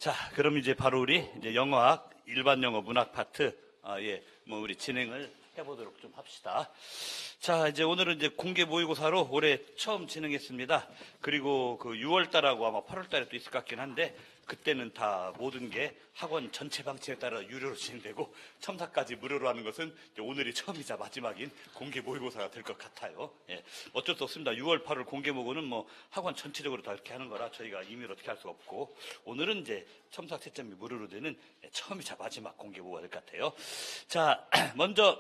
자, 그럼 이제 바로 우리 이제 영어학, 일반 영어 문학 파트, 우리 진행을 해보도록 좀 합시다. 자, 이제 오늘은 이제 공개 모의고사로 올해 처음 진행했습니다. 그리고 그 6월 달하고 아마 8월 달에 또 있을 것 같긴 한데, 그때는 다 모든 게 학원 전체 방침에 따라 유료로 진행되고 첨삭까지 무료로 하는 것은 오늘이 처음이자 마지막인 공개 모의고사가 될 것 같아요. 예, 어쩔 수 없습니다. 6월, 8월 공개 모의고는 뭐 학원 전체적으로 다 이렇게 하는 거라 저희가 임의로 어떻게 할 수가 없고, 오늘은 이제 첨삭 채점이 무료로 되는 처음이자 마지막 공개 모의고가 될 것 같아요. 자, 먼저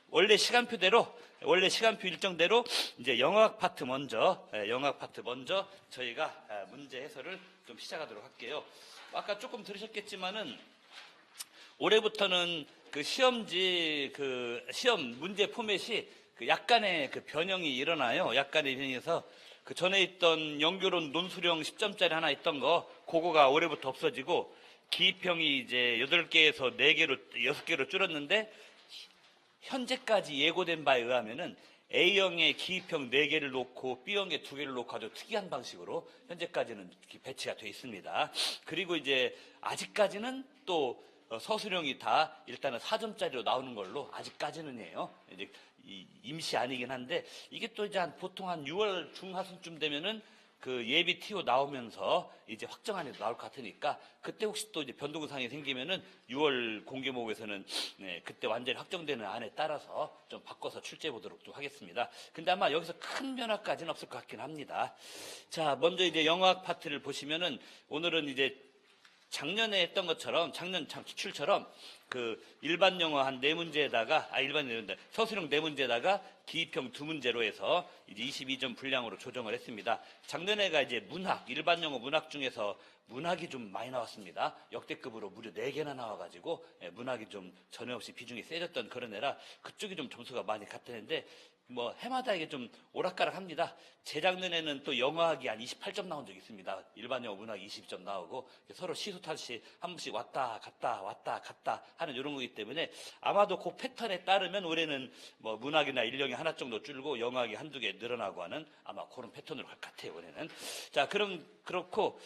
원래 시간표 일정대로 이제 영어학 파트 먼저 저희가 문제 해설을 좀 시작하도록 할게요. 아까 조금 들으셨겠지만은 올해부터는 그 시험 문제 포맷이 그 약간의 그 변형이 일어나요. 약간의 변형에서 그 전에 있던 연결론 논술형 10점짜리 하나 있던 그거가 올해부터 없어지고, 기입형이 이제 8개에서 4개로 6개로 줄었는데, 현재까지 예고된 바에 의하면은 A형에 기입형 4개를 놓고 B형에 2개를 놓고 아주 특이한 방식으로 현재까지는 배치가 되어 있습니다. 그리고 이제 아직까지는 또 서술형이 다 일단은 4점짜리로 나오는 걸로 아직까지는이에요. 이제 임시 아니긴 한데, 이게 또 이제 보통 한 6월 중하순쯤 되면은 그 예비 TO 나오면서 이제 확정안이 나올 것 같으니까, 그때 혹시 또 이제 변동사항이 생기면은 6월 공개 모의고사에서는 그때 완전히 확정되는 안에 따라서 좀 바꿔서 출제해 보도록 좀 하겠습니다. 근데 아마 여기서 큰 변화까지는 없을 것 같긴 합니다. 자, 먼저 이제 영어학 파트를 보시면은 오늘은 이제 작년에 했던 것처럼, 작년 기출처럼 그 일반 영어 한 4문제에다가, 서술형 4문제에다가 기입형 2문제로 해서 이제 22점 분량으로 조정을 했습니다. 작년에가 이제 일반 영어 문학 중에서 문학이 좀 많이 나왔습니다. 역대급으로 무려 4개나 나와가지고 문학이 좀 전혀 없이 비중이 세졌던 그런 애라 그쪽이 좀 점수가 많이 갔다는데, 뭐 해마다 이게 좀 오락가락합니다. 재작년에는 또 영어학이 한 28점 나온 적이 있습니다. 일반 영어 문학이 20점 나오고, 서로 시소탈시 한 번씩 왔다 갔다 하는 이런 거기 때문에 아마도 그 패턴에 따르면 올해는 뭐 문학이나 일령이 하나 정도 줄고 영어학이 한두 개 늘어나고 하는 아마 그런 패턴으로 갈 것 같아요, 올해는. 자, 그렇고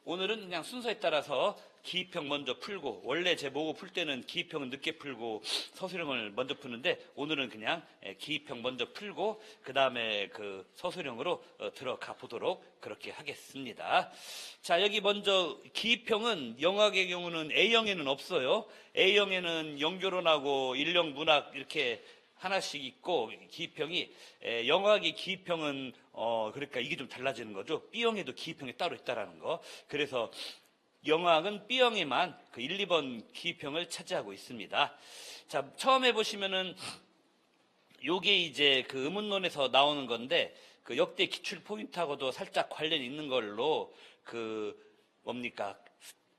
오늘은 그냥 순서에 따라서 기입형 먼저 풀고, 원래 제 모고 풀 때는 기입형은 늦게 풀고 서술형을 먼저 푸는데, 오늘은 그냥 기입형 먼저 풀고 그 다음에 그 서술형으로 들어가 보도록 그렇게 하겠습니다. 자, 여기 먼저 기입형은 영어학의 경우는 A형에는 없어요. A형에는 연결론하고 일령 문학 이렇게 하나씩 있고, 기입형이 영어학의 기입형은 그러니까 이게 좀 달라지는 거죠. B형에도 기입형이 따로 있다라는 거. 그래서 영어학은 B형에만 그 1, 2번 기입형을 차지하고 있습니다. 자, 처음에 보시면은 요게 이제 그 의문론에서 나오는 건데, 그 역대 기출 포인트하고도 살짝 관련이 있는 걸로,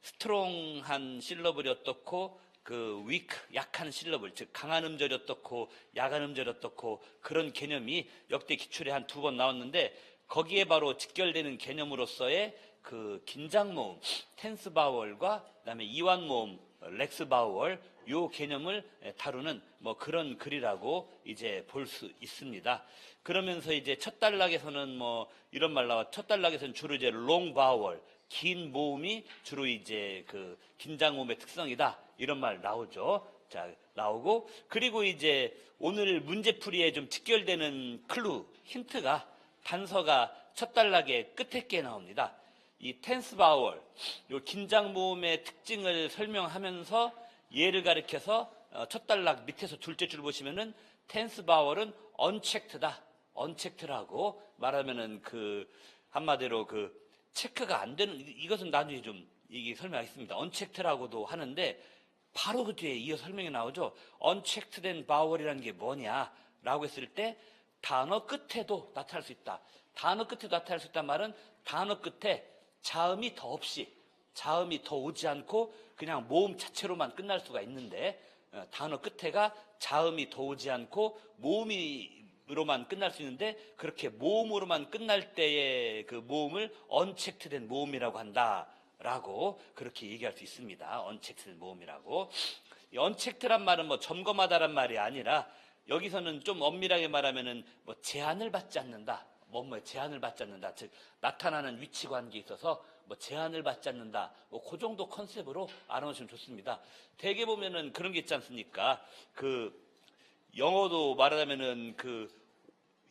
스트롱한 실러블이 어떻고, 위크, 약한 실러블, 즉 강한 음절이 어떻고 약한 음절이 어떻고, 그런 개념이 역대 기출에 한 2번 나왔는데, 거기에 바로 직결되는 개념으로서의 그 긴장 모음, 텐스 바우얼과 그다음에 이완 모음, 렉스 바우얼, 요 개념을 다루는 뭐 그런 글이라고 이제 볼 수 있습니다. 그러면서 이제 첫 단락에서는 뭐 이런 말 나와. 첫 단락에서는 주로 이제 롱 바우얼, 긴 모음이 주로 이제 그 긴장 모음의 특성이다, 이런 말 나오죠. 자, 나오고, 그리고 이제 오늘 문제풀이에 좀 직결되는 클루, 힌트가, 단서가 첫 단락의 끝에 게 나옵니다. 이 텐스 바우얼, 요 긴장 모음의 특징을 설명하면서 예를 가리켜서 첫 단락 밑에서 둘째 줄 보시면은 텐스 바우얼은 언체크다, 언체크라고 말하면은 한마디로 체크가 안 되는, 이것은 나중에 좀 이게 설명하겠습니다. 언체크라고도 하는데, 바로 그 뒤에 이어 설명이 나오죠. 언체크된 바우얼이라는 게 뭐냐라고 했을 때, 단어 끝에도 나타날 수 있다. 단어 끝에도 나타날 수 있다는 말은 단어 끝에 자음이 더 없이, 자음이 더 오지 않고 그냥 모음 자체로만 끝날 수가 있는데, 단어 끝에가 자음이 더 오지 않고 모음으로만 끝날 수 있는데, 그렇게 모음으로만 끝날 때의 그 모음을 언체크된 모음이라고 한다라고 그렇게 얘기할 수 있습니다. 언체크된 모음이라고. 이 언체크란 말은 뭐 점검하다란 말이 아니라, 여기서는 좀 엄밀하게 말하면은 뭐 제한을 받지 않는다, 뭐뭐에 제한을 받지 않는다. 즉 나타나는 위치 관계에 있어서 뭐 제한을 받지 않는다. 뭐 그 정도 컨셉으로 알아놓으시면 좋습니다. 대개 보면은 그런 게 있지 않습니까? 그 영어도 말하자면은 그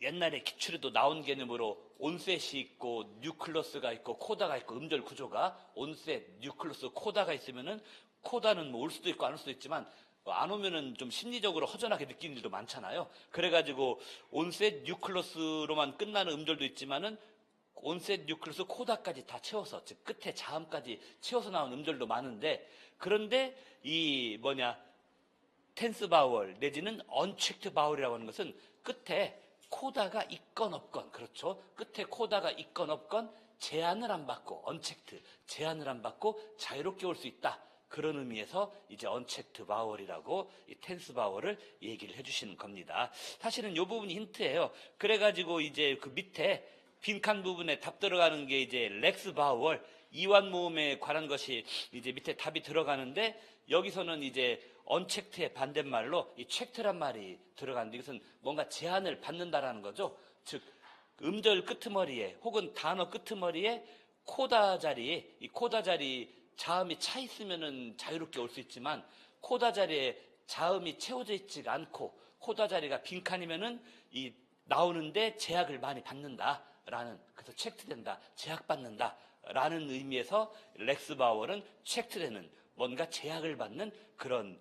옛날에 기출에도 나온 개념으로 온셋이 있고 뉴클러스가 있고 코다가 있고 음절 구조가 온셋, 뉴클러스, 코다가 있으면은 코다는 뭐 올 수도 있고 안 올 수도 있지만 안 오면은 좀 심리적으로 허전하게 느끼는 일도 많잖아요. 그래가지고 온셋, 뉴클러스로만 끝나는 음절도 있지만은 온셋, 뉴클러스, 코다까지 다 채워서 즉 끝에 자음까지 채워서 나온 음절도 많은데 그런데 이 텐스 바울 내지는 언체크드 바울이라고 하는 것은 끝에 코다가 있건 없건 그렇죠. 끝에 코다가 있건 없건 제한을 안 받고 언체크드 제한을 안 받고 자유롭게 올 수 있다. 그런 의미에서 이제 언체크드 바울이라고 이 텐스 바울을 얘기를 해주시는 겁니다. 사실은 이 부분이 힌트예요. 그래가지고 이제 그 밑에 빈칸 부분에 답 들어가는 게 이제 렉스 바울 이완 모음에 관한 것이 이제 밑에 답이 들어가는데 여기서는 이제 언체크트의 반대말로 이 체크트란 말이 들어가는데 이것은 뭔가 제한을 받는다라는 거죠. 즉 음절 끄트머리에 혹은 단어 끄트머리에 코다 자리에 이 코다 자리 자음이 차 있으면은 자유롭게 올 수 있지만 코다 자리에 자음이 채워져 있지가 않고 코다 자리가 빈칸이면은 이 나오는데 제약을 많이 받는다라는 그래서 체크된다 제약받는다라는 의미에서 렉스 바월은 체크되는 뭔가 제약을 받는 그런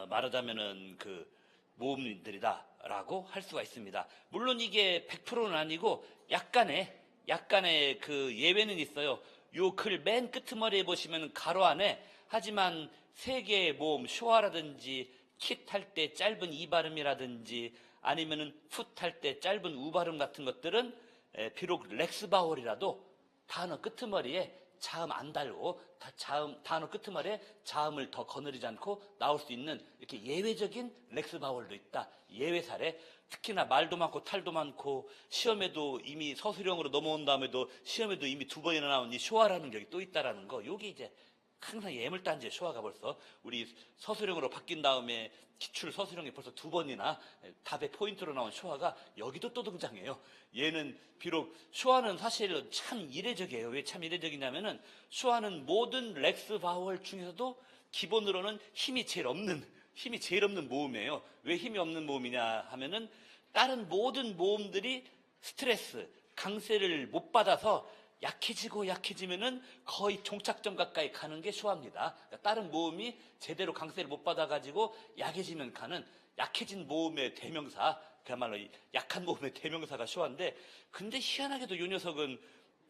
말하자면은 그 모음들이다라고 할 수가 있습니다. 물론 이게 100%는 아니고 약간의 그 예외는 있어요. 요 글 맨 끄트머리에 보시면 가로 안에 하지만 세 개의 모음 쇼아라든지 킷 할 때 짧은 이 발음이라든지 아니면은 풋 할 때 짧은 우 발음 같은 것들은 비록 렉스 바월이라도 단어 끄트머리에 자음 안 달고 단어 끄트머리에 자음을 더 거느리지 않고 나올 수 있는 이렇게 예외적인 렉스 바월도 있다. 예외 사례. 특히나 말도 많고 탈도 많고 시험에도 이미 서술형으로 넘어온 다음에도 시험에도 이미 2번이나 나온 이 쇼아라는 격이 또 있다라는 거. 요게 이제 항상 예물단지의 쇼아가 벌써 우리 서술형으로 바뀐 다음에 기출 서술형이 벌써 2번이나 답의 포인트로 나온 쇼아가 여기도 또 등장해요. 얘는 비록 쇼아는 사실 참 이례적이에요. 왜 참 이례적이냐면은 쇼아는 모든 렉스 바월 중에서도 기본으로는 힘이 제일 없는 모음이에요. 왜 힘이 없는 모음이냐 하면은 다른 모든 모음들이 스트레스, 강세를 못 받아서 약해지면은 거의 종착점 가까이 가는 게 쇼아입니다. 그러니까 다른 모음이 제대로 강세를 못 받아가지고 약해지면 가는 약해진 모음의 대명사, 그야말로 약한 모음의 대명사가 쇼아인데, 근데 희한하게도 이 녀석은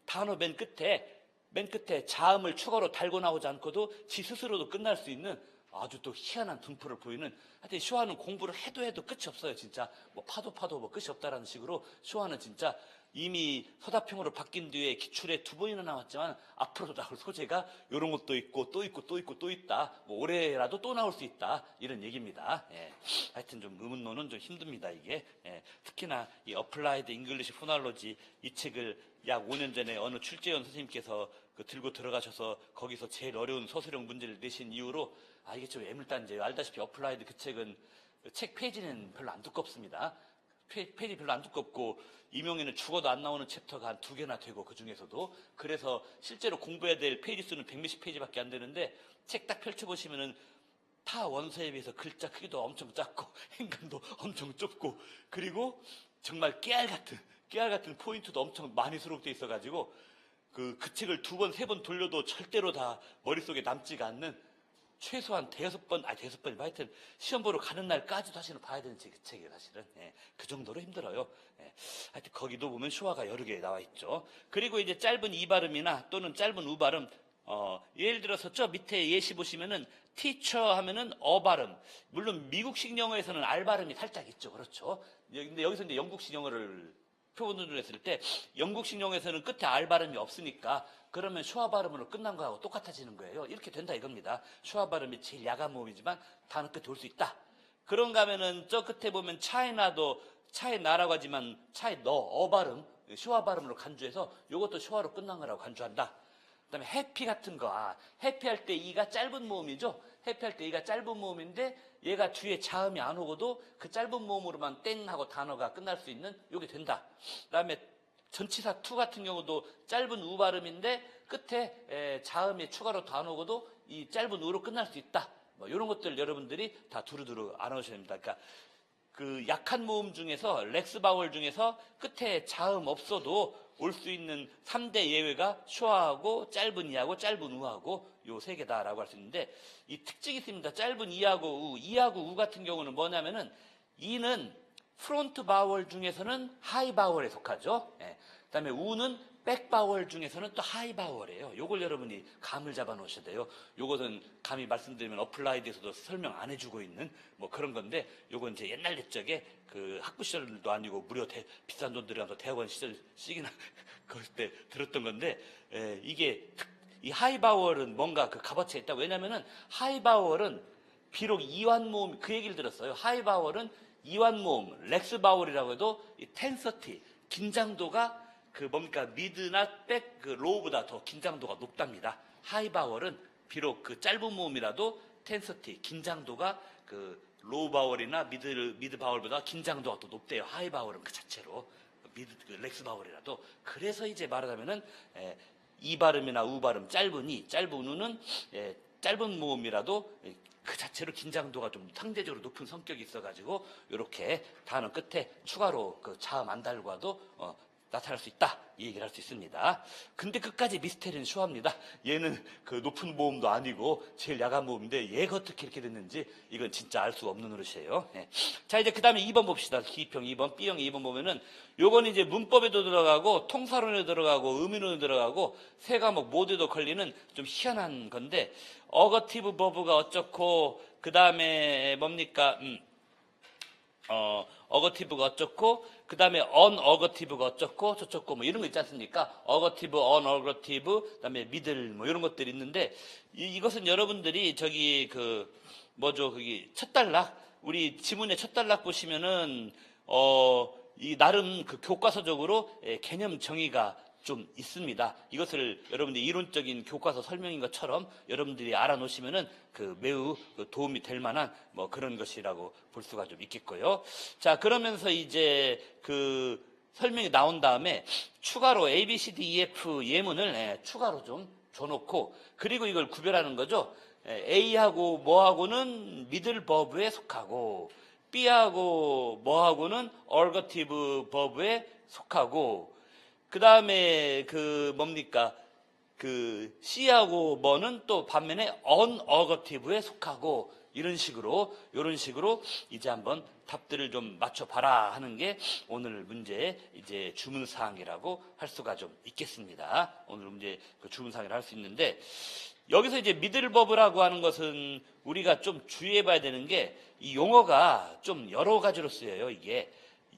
단어 맨 끝에 자음을 추가로 달고 나오지 않고도 지 스스로도 끝날 수 있는 아주 또 희한한 분포를 보이는 하여튼 쇼아는 공부를 해도 끝이 없어요. 진짜 뭐 파도 뭐 끝이 없다라는 식으로 쇼아는 진짜 이미 서답형으로 바뀐 뒤에 기출에 2번이나 나왔지만 앞으로도 나올 소재가 이런 것도 있고 또 있다. 뭐 올해라도 또 나올 수 있다. 이런 얘기입니다. 예. 하여튼 좀 의문론은 좀 힘듭니다. 이게 예. 특히나 이 어플라이드 잉글리시 포널로지 이 책을 약 5년 전에 어느 출제원 선생님께서 들고 들어가셔서 거기서 제일 어려운 서술형 문제를 내신 이후로 이게 좀 애물단지예요. 알다시피 어플라이드 그 책은 책 페이지는 별로 안 두껍습니다. 페이지 별로 안 두껍고 임용에는 죽어도 안 나오는 챕터가 한 2개나 되고 그 중에서도 그래서 실제로 공부해야 될 페이지 수는 100몇십 페이지밖에 안 되는데 책 딱 펼쳐보시면은 타 원서에 비해서 글자 크기도 엄청 작고 행간도 엄청 좁고 그리고 정말 깨알 같은 포인트도 엄청 많이 수록되어 있어가지고 그 책을 2번, 3번 돌려도 절대로 다 머릿속에 남지가 않는 최소한 5번이 하여튼 시험 보러 가는 날까지도 사실은 봐야 되는 그 책이에요, 사실은. 예, 그 정도로 힘들어요. 예, 하여튼 거기도 보면 쇼아가 여러 개 나와 있죠. 그리고 이제 짧은 이 발음이나 또는 짧은 우 발음, 예를 들어서 저 밑에 예시 보시면은 teacher 하면은 어 발음. 물론 미국식 영어에서는 알 발음이 살짝 있죠. 그렇죠. 근데 여기서 이제 영국식 영어를 표본을 했을 때 영국식 영어에서는 끝에 알 발음이 없으니까 그러면 쇼아 발음으로 끝난 거하고 똑같아지는 거예요. 이렇게 된다 이겁니다. 쇼아 발음이 제일 야간 모음이지만 단어 끝에 올 수 있다. 그런가 하면은 저 끝에 보면 차이나도 차이나라고 하지만 차이 너 발음 쇼아 발음으로 간주해서 이것도 쇼아로 끝난 거라고 간주한다. 그다음에 해피 같은 거 해피할 때 이가 짧은 모음이죠. 해피할 때 이가 짧은 모음인데 얘가 뒤에 자음이 안 오고도 그 짧은 모음으로만 땡 하고 단어가 끝날 수 있는 요게 된다. 그다음에 전치사 투 같은 경우도 짧은 우 발음인데 끝에 자음이 추가로 더 안 오고도 이 짧은 우로 끝날 수 있다. 뭐 이런 것들 여러분들이 다 두루두루 알아오셔야 됩니다. 그러니까 그 약한 모음 중에서 렉스 바월 중에서 끝에 자음 없어도 올 수 있는 3대 예외가 슈아하고 짧은 이하고 짧은 우하고 요 세 개다라고 할 수 있는데 이 특징이 있습니다. 짧은 이하고 우, 이하고 우 같은 경우는 뭐냐면은 이는 프론트 바월 중에서는 하이 바월에 속하죠. 그다음에 우는 백 바월 중에서는 또 하이 바월이에요. 요걸 여러분이 감을 잡아 놓으셔야 돼요. 요것은 감히 말씀드리면 어플라이드에서도 설명 안 해주고 있는 뭐 그런 건데 요건 이제 옛날 옛적에 그 학부 시절도 아니고 무려 비싼 돈 들여가서 대학원 시절 시기나 그럴 때 들었던 건데 이게 이 하이 바월은 뭔가 그 값어치가 있다. 왜냐면은 하이 바월은 비록 이완 모음 그 얘기를 들었어요. 하이 바월은 이완 모음 렉스 바월이라고 해도 이 텐서티 긴장도가 그 뭡니까 미드나 백 그 로우보다 더 긴장도가 높답니다. 하이 바월은 비록 그 짧은 모음이라도 텐서티 긴장도가 그 로우 바월이나 미드 바월보다 긴장도가 더 높대요. 하이 바월은 그 자체로 그 렉스 바월이라도. 그래서 이제 말하자면은 이 발음이나 우 발음 짧은 이 짧은 우는 짧은 모음이라도 그 자체로 긴장도가 좀 상대적으로 높은 성격이 있어가지고 이렇게 단어 끝에 추가로 그 자음 안 달고 와도 나타날 수 있다 이 얘기를 할 수 있습니다. 근데 끝까지 미스테리는 슈아입니다. 얘는 그 높은 모음도 아니고 제일 야간 모음인데 얘가 어떻게 이렇게 됐는지 이건 진짜 알 수 없는 노릇이에요. 자 이제 그 다음에 2번 봅시다. D형 2번 B형 2번 보면은 요건 이제 문법에도 들어가고 통사론에 들어가고 의미론에 들어가고 세 과목 모두에도 걸리는 좀 희한한 건데 어거티브 버브가 어쩌고 그 다음에 뭡니까 어거티브가 어쩌고 그 다음에 언어거티브가 어쩌고 저쩌고 뭐 이런 거 있지 않습니까? 어거티브, 언어거티브, 그 다음에 미들 뭐 이런 것들이 있는데 이것은 여러분들이 저기 그 뭐죠 거기 첫 단락 우리 지문의 첫 단락 보시면은 이 나름 그 교과서적으로 개념 정의가 좀 있습니다. 이것을 여러분들이 이론적인 교과서 설명인 것처럼 여러분들이 알아놓으시면은 그 매우 도움이 될 만한 뭐 그런 것이라고 볼 수가 좀 있겠고요. 자, 그러면서 이제 그 설명이 나온 다음에 추가로 A, B, C, D, E, F 예문을 추가로 좀 줘놓고 그리고 이걸 구별하는 거죠. A하고 뭐하고는 미들 버브에 속하고 B하고 뭐하고는 얼거티브 버브에 속하고 그 다음에 그 뭡니까 그 C하고 뭐는 또 반면에 언어거티브에 속하고 이런 식으로 이제 한번 답들을 좀 맞춰봐라 하는 게 오늘 문제의 이제 주문사항이라고 할 수가 좀 있겠습니다. 오늘 문제 그 주문사항이라 할 수 있는데 여기서 이제 미들버브라고 하는 것은 우리가 좀 주의해봐야 되는 게 이 용어가 좀 여러 가지로 쓰여요. 이게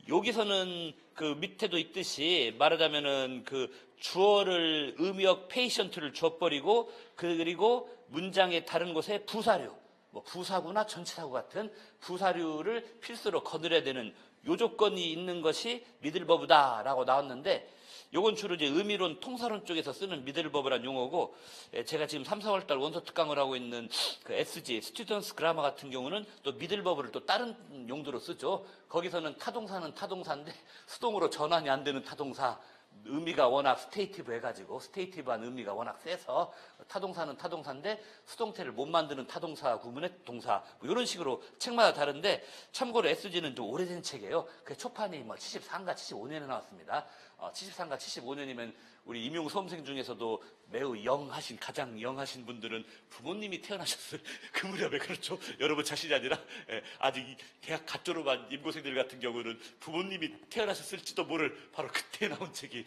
여기서는 그 밑에도 있듯이 말하자면은 그 주어를 의미역 페이션트를 줘버리고 그리고 문장의 다른 곳에 부사류 뭐 부사구나 전치사구 같은 부사류를 필수로 거느려야 되는 요 조건이 있는 것이 미들버브다라고 나왔는데 요건 주로 이제 의미론, 통사론 쪽에서 쓰는 미들버브란 용어고 제가 지금 3, 4월달 원서 특강을 하고 있는 그 SG, 스튜던스 그라머 같은 경우는 또 미들버브를 또 다른 용도로 쓰죠. 거기서는 타동사는 타동사인데 수동으로 전환이 안 되는 타동사 의미가 워낙 스테이티브 해가지고 스테이티브한 의미가 워낙 세서 타동사는 타동사인데 수동태를 못 만드는 타동사 구문의 동사 뭐 이런 식으로 책마다 다른데 참고로 SG는 좀 오래된 책이에요. 그 초판이 뭐 73가 75년에 나왔습니다. 73가 75년이면 우리 임용 수험생 중에서도 매우 영하신 가장 영하신 분들은 부모님이 태어나셨을 그 무렵에 그렇죠. 여러분 자신이 아니라 아직 대학 갓 졸업한 임고생들 같은 경우는 부모님이 태어나셨을지도 모를 바로 그때 나온 책이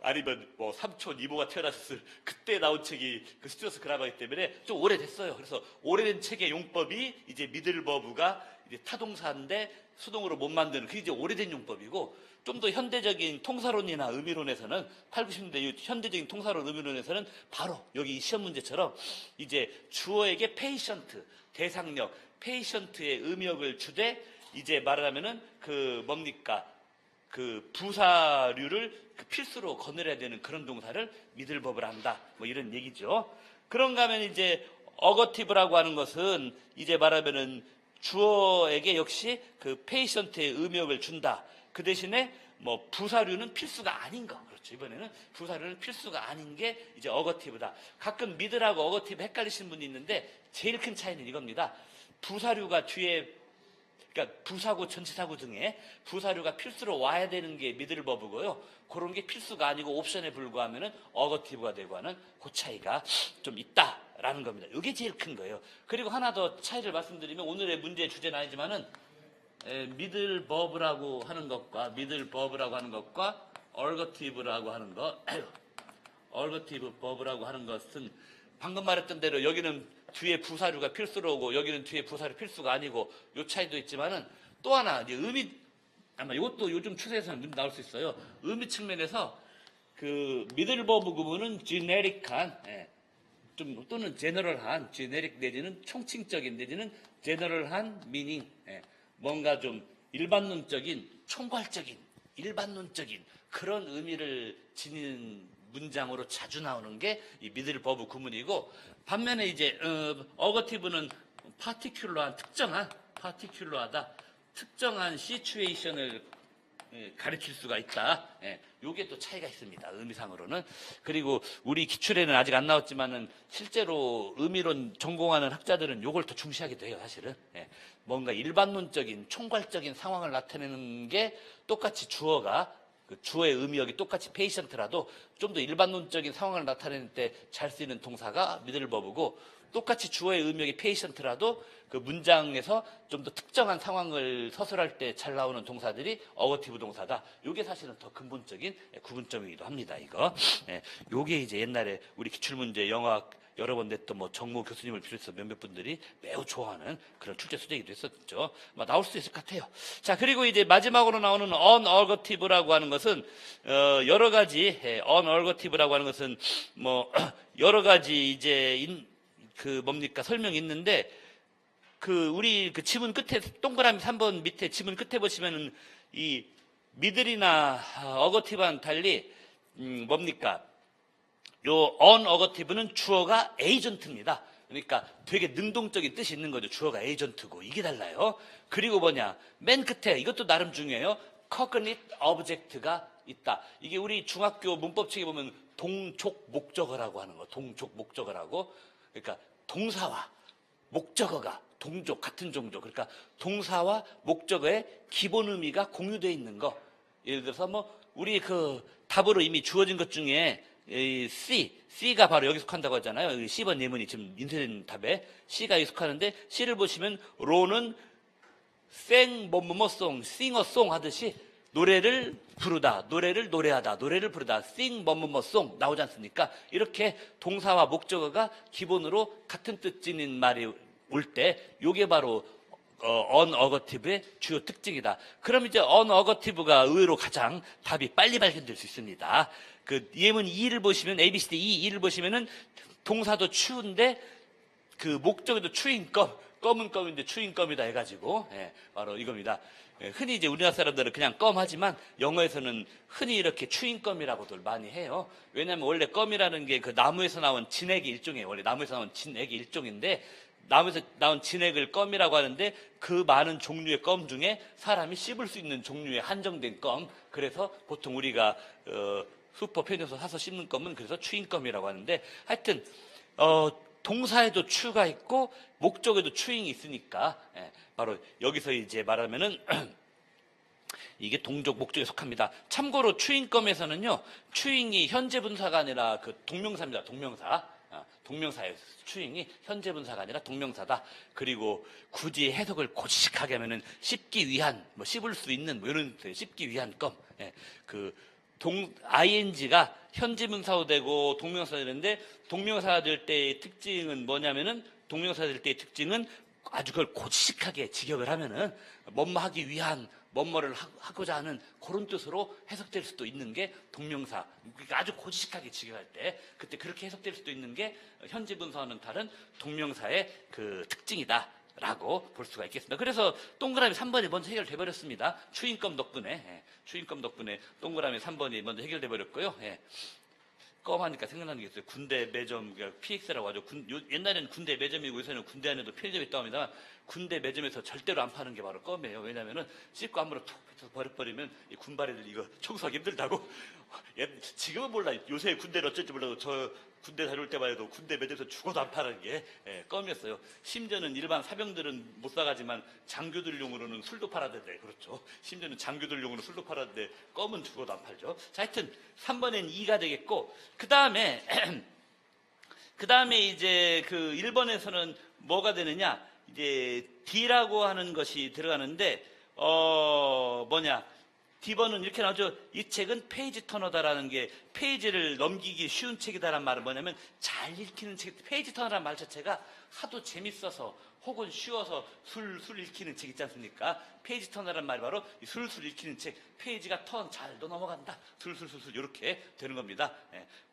아니면 뭐 삼촌 이모가 태어나셨을 그때 나온 책이 그 스튜어스 그라머이기 때문에 좀 오래됐어요. 그래서 오래된 책의 용법이 이제 미들버브가 이제 타동사인데 수동으로 못 만드는 그게 이제 오래된 용법이고 좀 더 현대적인 통사론이나 의미론에서는 8, 90년대 현대적인 통사론 의미론에서는 바로 여기 시험 문제처럼 이제 주어에게 페이션트 대상력 페이션트의 의미역을 주되 이제 말하자면은 그 뭡니까 그 부사류를 그 필수로 거느려야 되는 그런 동사를 미들버브를 한다 뭐 이런 얘기죠. 그런가 하면 이제 어거티브라고 하는 것은 이제 말하면은 주어에게 역시 그 페이션트의 의미역을 준다. 그 대신에 뭐 부사류는 필수가 아닌 거. 그렇죠. 이번에는 부사류는 필수가 아닌 게 이제 어거티브다. 가끔 미들하고 어거티브 헷갈리시는 분이 있는데 제일 큰 차이는 이겁니다. 부사류가 뒤에 그러니까 부사구, 전치사구 등에 부사류가 필수로 와야 되는 게 미들 버브고요. 그런 게 필수가 아니고 옵션에 불과하면은 어거티브가 되고 하는 그 차이가 좀 있다라는 겁니다. 이게 제일 큰 거예요. 그리고 하나 더 차이를 말씀드리면 오늘의 문제의 주제는 아니지만은 미들 버브라고 하는 것과 얼거티브라고 하는 것, 얼거티브 버브라고 하는 것은 방금 말했던 대로 여기는 뒤에 부사류가 필수로 오고 여기는 뒤에 부사류 필수가 아니고 요 차이도 있지만은 또 하나 이제 의미 아마 이것도 요즘 추세에서는 문제 나올 수 있어요. 의미 측면에서 그 미들 버브 구문은 제네릭한 좀 또는 제너럴한 제네릭 내지는 총칭적인 내지는 제너럴한 미닝 뭔가 좀 일반론적인 총괄적인 일반론적인 그런 의미를 지닌 문장으로 자주 나오는 게 이 미들 버브 구문이고 반면에 이제 어거티브는 파티큘러한 파티큘러하다 특정한 시츄에이션을 가르칠 수가 있다. 요게 또 차이가 있습니다. 의미상으로는. 그리고 우리 기출에는 아직 안 나왔지만은 실제로 의미론 전공하는 학자들은 요걸 더 중시하게 돼요, 사실은. 뭔가 일반론적인 총괄적인 상황을 나타내는 게 똑같이 주어가 그 주어의 의미역이 똑같이 페이션트라도 좀 더 일반론적인 상황을 나타내는 때 잘 쓰이는 동사가 미들 버브고 똑같이 주어의 의미역이 페이션트라도 그 문장에서 좀 더 특정한 상황을 서술할 때 잘 나오는 동사들이 어거티브 동사다. 이게 사실은 더 근본적인 구분점이기도 합니다. 이거. 요게 이제 옛날에 우리 기출문제 영어학 여러 번 냈던 뭐 정모 교수님을 비롯해서 몇몇 분들이 매우 좋아하는 그런 출제 수제기도 했었죠. 나올 수 있을 것 같아요. 자, 그리고 이제 마지막으로 나오는 unalterative라고 하는 것은 여러 가지 unalterative라고 하는 것은 뭐 여러 가지 이제 그 뭡니까 설명이 있는데 그 우리 그 지문 끝에 동그라미 3번 밑에 지문 끝에 보시면은 이 미들이나 어거티브와는 달리 뭡니까? 요 un어거티브는 주어가 에이전트입니다. 그러니까 되게 능동적인 뜻이 있는 거죠. 주어가 에이전트고 이게 달라요. 그리고 뭐냐? 맨 끝에 이것도 나름 중요해요. cognate object가 있다. 이게 우리 중학교 문법책에 보면 동족 목적어라고 하는 거. 동족 목적어라고. 그러니까 동사와 목적어가 동족 같은 종족. 그러니까 동사와 목적어의 기본 의미가 공유되어 있는 거. 예를 들어서 뭐 우리 그 답으로 이미 주어진 것 중에 C가 바로 여기 속한다고 하잖아요. C번 예문이 지금 인쇄된 답에 C가 익숙하는데 C를 보시면 로는 뭐뭐뭐송, 싱어송 하듯이 노래를 부르다, 노래를 노래하다, 노래를 부르다, sing 뭐뭐뭐송 나오지 않습니까? 이렇게 동사와 목적어가 기본으로 같은 뜻 지닌 말이 올 때 요게 바로 un어거티브의 주요 특징이다. 그럼 이제 un어거티브가 의외로 가장 답이 빨리 발견될 수 있습니다. 그 예문 2를 보시면 ABCD 2를 보시면은 동사도 추운데 그 목적어도 추인 껌은 껌인데 추인 껌이다 해가지고 바로 이겁니다. 흔히 이제 우리나라 사람들은 그냥 껌 하지만 영어에서는 흔히 이렇게 추인 껌이라고들 많이 해요. 왜냐하면 원래 껌이라는 게 그 나무에서 나온 진액의 일종이에요. 원래 나무에서 나온 진액의 일종인데 나무에서 나온 진액을 껌이라고 하는데 그 많은 종류의 껌 중에 사람이 씹을 수 있는 종류의 한정된 껌. 그래서 보통 우리가 슈퍼 편의점에서 사서 씹는 껌은 그래서 추인껌이라고 하는데 하여튼 동사에도 추가 있고 목적에도 추잉이 있으니까 바로 여기서 이제 말하면은 이게 동족 목적에 속합니다. 참고로 추잉껌에서는요 추잉이 현재 분사가 아니라 그 동명사입니다. 동명사예요. 추잉이 현재 분사가 아니라 동명사다. 그리고 굳이 해석을 고지식하게 하면은 씹기 위한 뭐 씹을 수 있는 뭐 이런 뜻이에요. 씹기 위한 껌. ing가 현지분사도 되고 동명사가 되는데 동명사가 될 때의 특징은 뭐냐면은 동명사가 될 때의 특징은 아주 그걸 고지식하게 직역을 하면은 뭐뭐 하기 위한 뭐뭐를 하고자 하는 그런 뜻으로 해석될 수도 있는 게 동명사. 그러니까 아주 고지식하게 직역할 때 그때 그렇게 해석될 수도 있는 게 현지분사와는 다른 동명사의 그 특징이다. 라고 볼 수가 있겠습니다. 그래서 동그라미 3번이 먼저 해결돼 버렸습니다. 추인껌 덕분에 동그라미 3번이 먼저 해결돼 버렸고요. 껌 하니까 생각나는 게 있어요. 군대 매점, 그러니까 PX라고 하죠. 옛날에는 군대 매점이고 요새는 군대 안에도 편의점이 있다고 합니다. 군대 매점에서 절대로 안 파는 게 바로 껌이에요. 왜냐면은 씹고 한 번에 툭 버려버리면 이 군바리들 이거 청소하기 힘들다고. 지금은 몰라. 요새 군대를 어쩔지 몰라도 저 군대 다닐 때만 해도 군대 매점에서 죽어도 안 파는 게 껌이었어요. 심지어는 일반 사병들은 못 사가지만 장교들용으로는 술도 팔았는데, 그렇죠. 심지어는 장교들용으로 술도 팔았는데 껌은 죽어도 안 팔죠. 자, 하여튼 3번엔 2가 되겠고, 그 다음에 이제 그 1번에서는 뭐가 되느냐, 이제 D라고 하는 것이 들어가는데, D번은 이렇게 나오죠. 이 책은 페이지 터너다라는 게, 페이지를 넘기기 쉬운 책이다라는 말은 뭐냐면 잘 읽히는 책. 페이지 터너라는 말 자체가 하도 재밌어서 혹은 쉬워서 술술 읽히는 책 있지 않습니까? 페이지 터너라는 말이 바로 술술 읽히는 책. 페이지가 잘 넘어간다. 술술술술 이렇게 되는 겁니다.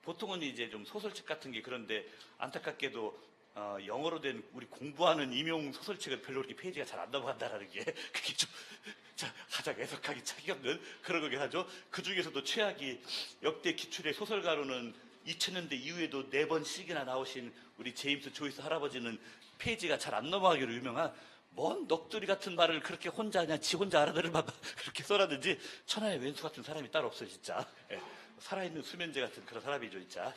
보통은 이제 좀 소설책 같은 게 그런데 안타깝게도 영어로 된 우리 공부하는 임용 소설책은 별로 그렇게 페이지가 잘 안 넘어간다라는 게, 그게 좀 가장 해석하기 차이 없는 그런 거긴 하죠. 그 중에서도 최악이 역대 기출의 소설가로는 2000년대 이후에도 4번씩이나 나오신 우리 제임스 조이스 할아버지는 페이지가 잘 안 넘어가기로 유명한, 뭔 넋두리 같은 말을 그렇게 혼자 그냥 지 혼자 알아들을 만큼 그렇게 써놨는지 천하의 왼수 같은 사람이 따로 없어요, 진짜. 살아있는 수면제 같은 그런 사람이죠, 진짜.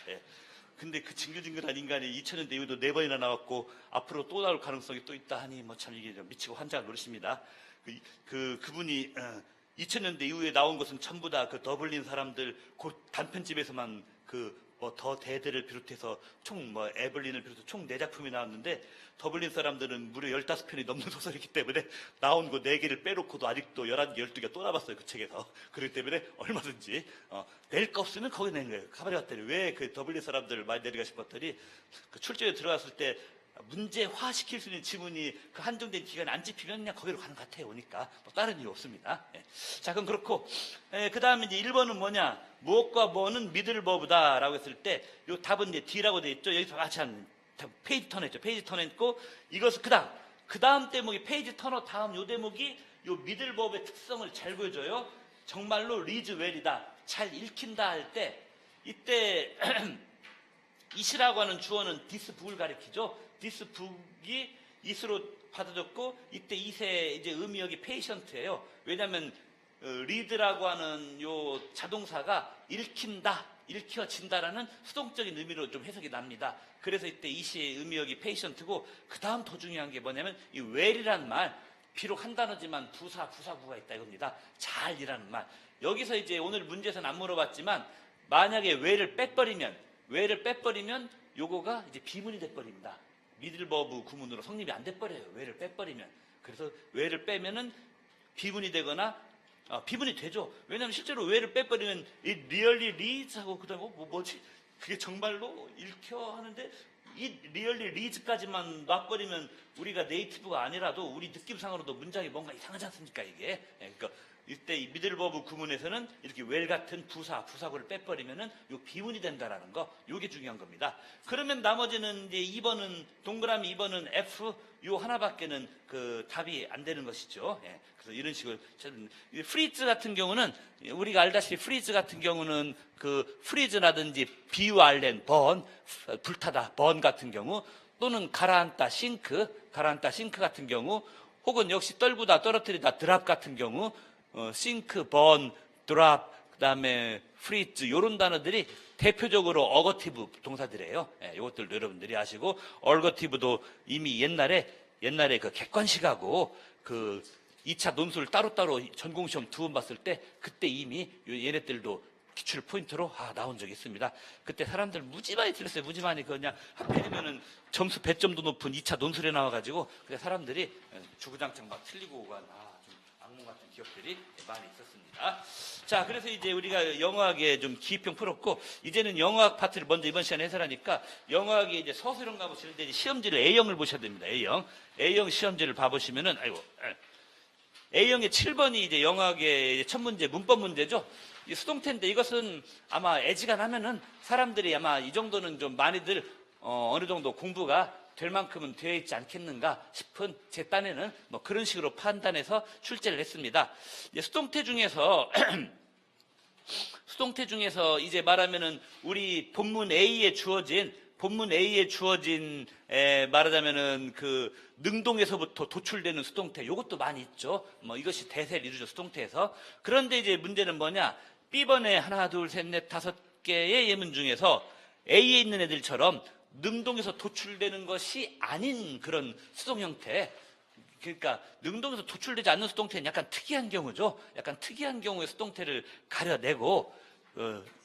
근데 그 징글징글한 인간이 2000년대 이후에도 4번이나 나왔고 앞으로 또 나올 가능성이 또 있다 하니 뭐 참 이게 좀 미치고 환장을 노릇입니다. 그분이 2000년대 이후에 나온 것은 전부 다 그 더블린 사람들, 곧 단편집에서만 더 대들을 비롯해서 에블린을 비롯해서 총 4작품이 나왔는데, 더블린 사람들은 무려 15편이 넘는 소설이기 때문에 나온 거 4개를 빼놓고도 아직도 11개, 12개 또 남았어요, 그 책에서. 그렇기 때문에 얼마든지 낼 거 없으면 거기 내는 거예요. 가만히 봤더니 왜 그 더블린 사람들을 많이 내리가 싶었더니, 그 출제에 들어갔을 때 문제화 시킬 수 있는 지문이 그 한정된 기간에 안 집히면 그냥 거기로 가는 것 같아요. 오니까 뭐 다른 이유 없습니다. 자, 그럼 그렇고, 그 다음에 이제 1번은 뭐냐, 무엇과 뭐는 미들버브다 라고 했을 때 요 답은 이제 D라고 되어 있죠. 여기서 같이 한 페이지 터너 했죠. 페이지 터너 했고, 이것은 그 다음 대목이 페이지 터너 다음 요 대목이 요 미들버브의 특성을 잘 보여줘요. 정말로 리즈 웰이다, 잘 읽힌다 할 때, 이때 이시라고 하는 주어는 디스북을 가리키죠. 디스북이 이스로 받아줬고, 이때 이세 이제 의미역이 페이션트예요. 왜냐하면 리드라고 하는 요 자동사가 읽힌다, 읽혀진다라는 수동적인 의미로 좀 해석이 납니다. 그래서 이때 이시의 의미역이 페이션트고, 그 다음 더 중요한 게 뭐냐면 이 웰이란 말, 비록 한 단어지만 부사구가 있다 이겁니다. 잘이라는 말. 여기서 이제 오늘 문제에서는 안 물어봤지만, 만약에 웰을 빼버리면 요거가 이제 비문이 돼버립니다. 미들버브 구문으로 성립이 안 돼버려요. 웰을 빼버리면. 그래서 웰을 빼면은 비문이 되거나, 비문이 되죠. 왜냐하면 실제로 웰을 빼버리면 이 really reads 하고 그 다음에 뭐지? 그게 정말로 읽혀 하는데, 이 really reads까지만 놔버리면 우리가 네이티브가 아니라도 우리 느낌상으로도 문장이 뭔가 이상하지 않습니까, 이게? 그러니까 이때 이 미들버브 구문에서는 이렇게 웰 같은 부사구를 빼버리면은 요 비문이 된다라는 거, 요게 중요한 겁니다. 그러면 나머지는 이제 2번은, 동그라미 2번은 F, 요 하나밖에는 그 답이 안 되는 것이죠. 그래서 이런 식으로. 프리즈 같은 경우는, 우리가 알다시피 프리즈 같은 경우는 그 프리즈라든지 비유알렌, 불타다, 번 같은 경우, 또는 가라앉다, 싱크 같은 경우, 혹은 역시 떨구다, 떨어뜨리다, 드랍 같은 경우, 싱크, 번, 드랍, 그 다음에 프리즈, 요런 단어들이 대표적으로 어거티브 동사들이에요. 이것들도 여러분들이 아시고, 얼거티브도 이미 옛날에 그 객관식하고 그 2차 논술을 따로따로 전공시험 2번 봤을 때, 그때 이미 얘네들도 기출 포인트로 나온 적이 있습니다. 그때 사람들 무지 많이 틀렸어요. 무지 많이. 그냥 하필이면은 점수 100점도 높은 2차 논술에 나와가지고, 그때 사람들이 주구장창 막 틀리고 간 좀 악몽 같은 기억들이 많이 있었습니다. 자, 그래서 이제 우리가 영어학에 좀 기입형 풀었고, 이제는 영어학 파트를 먼저 이번 시간에 해설하니까, 영어학에 이제 서술형 가보시는데, 이제 시험지를 A형을 보셔야 됩니다. A형 시험지를 봐보시면은, A형의 7번이 이제 영어학의 첫 문제, 문법 문제죠. 이 수동태인데, 이것은 아마 애지간하면은 사람들이 아마 이 정도는 좀 많이들 어느 정도 공부가 될 만큼은 되어 있지 않겠는가 싶은 제 딴에는 뭐 그런 식으로 판단해서 출제를 했습니다. 수동태 중에서 수동태 중에서 이제 말하면은 우리 본문 A에 주어진 말하자면은 그 능동에서부터 도출되는 수동태, 요것도 많이 있죠. 뭐 이것이 대세를 이루죠, 수동태에서. 그런데 이제 문제는 뭐냐? B번에 하나, 둘, 셋, 넷, 다섯 개의 예문 중에서 A에 있는 애들처럼 능동에서 도출되는 것이 아닌 그런 수동 형태. 그러니까 능동에서 도출되지 않는 수동태는 약간 특이한 경우죠. 약간 특이한 경우의 수동태를 가려내고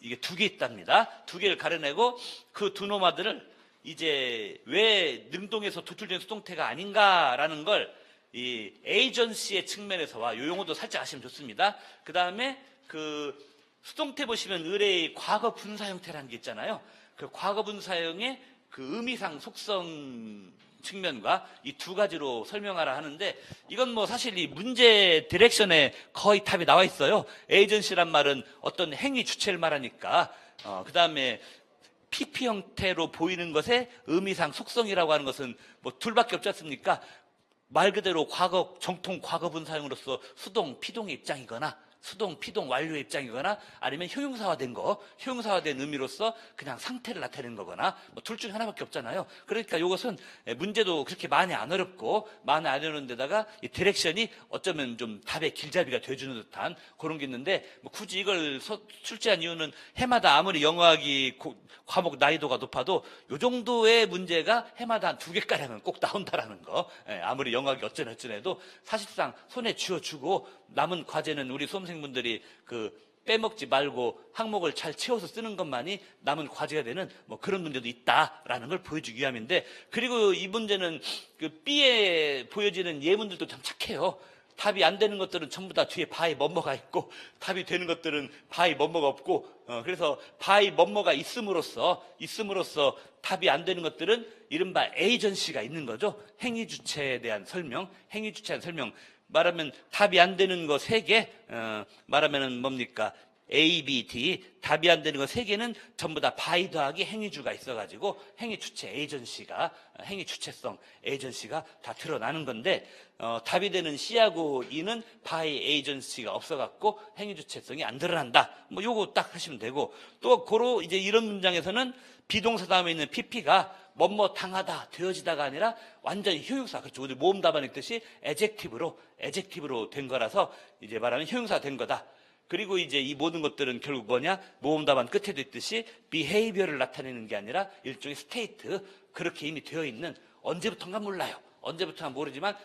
이게 두 개 있답니다. 두 개를 가려내고 그 두 놈아들을 이제 왜 능동에서 도출된 수동태가 아닌가라는 걸 이 에이전시의 측면에서 와, 요 용어도 살짝 아시면 좋습니다. 그 다음에 그 수동태 보시면 의뢰의 과거 분사 형태라는 게 있잖아요. 그 과거 분사형의 그 의미상 속성 측면과 이 두 가지로 설명하라 하는데, 이건 뭐 사실 이 문제 디렉션에 거의 답이 나와 있어요. 에이전시란 말은 어떤 행위 주체를 말하니까, 그 다음에 PP 형태로 보이는 것의 의미상 속성이라고 하는 것은 뭐 둘밖에 없지 않습니까? 말 그대로 과거, 정통 과거 분사형으로서 수동, 피동의 입장이거나 수동, 피동, 완료의 입장이거나 아니면 효용사화된 거, 효용사화된 의미로서 그냥 상태를 나타내는 거거나 뭐 둘 중에 하나밖에 없잖아요. 그러니까 이것은 문제도 그렇게 많이 안 어렵고 많이 안 어려운 데다가 이 디렉션이 어쩌면 좀 답의 길잡이가 돼주는 듯한 그런 게 있는데, 뭐 굳이 이걸 출제한 이유는 해마다 아무리 영어학이 과목 난이도가 높아도 이 정도의 문제가 해마다 한 두 개가량은 꼭 나온다라는 거. 아무리 영어학이 어쩌네도 사실상 손에 쥐어주고 남은 과제는 우리 수험생분들이 그 빼먹지 말고 항목을 잘 채워서 쓰는 것만이 남은 과제가 되는 뭐 그런 문제도 있다라는 걸 보여주기 위함인데, 그리고 이 문제는 그 B에 보여지는 예문들도 참 착해요. 답이 안 되는 것들은 전부 다 뒤에 바이 뭐뭐가 있고, 답이 되는 것들은 바이 뭐뭐가 없고, 그래서 바이 뭐뭐가 있음으로써 답이 안 되는 것들은 이른바 에이전시가 있는 거죠. 행위 주체에 대한 설명, 행위 주체에 대한 설명. 말하면 답이 안 되는 거 세 개, 말하면은 뭡니까? A, B, D. 답이 안 되는 거 세 개는 전부 다 바이 더하기 행위주가 있어가지고 행위 주체 에이전시가, 행위 주체성 에이전시가 다 드러나는 건데, 답이 되는 C하고 E는 바이 에이전시가 없어갖고 행위 주체성이 안 드러난다. 뭐 요거 딱 하시면 되고, 또 고로 이제 이런 문장에서는 비동사 다음에 있는 PP가 뭐뭐 당하다, 되어지다가 아니라 완전히 효용사, 그렇죠. 우리 모음 답안 읽듯이 에젝티브로 된 거라서 이제 말하면 효용사 된 거다. 그리고 이제 이 모든 것들은 결국 뭐냐? 모음 답안 끝에도 있듯이 behavior를 나타내는 게 아니라 일종의 state, 그렇게 이미 되어 있는, 언제부턴가 몰라요. 언제부턴가 모르지만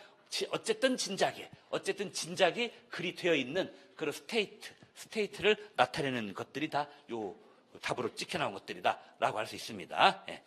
어쨌든 진작에 글이 되어 있는 그런 스테이트를 나타내는 것들이 다 요 답으로 찍혀 나온 것들이다라고 할 수 있습니다. 예.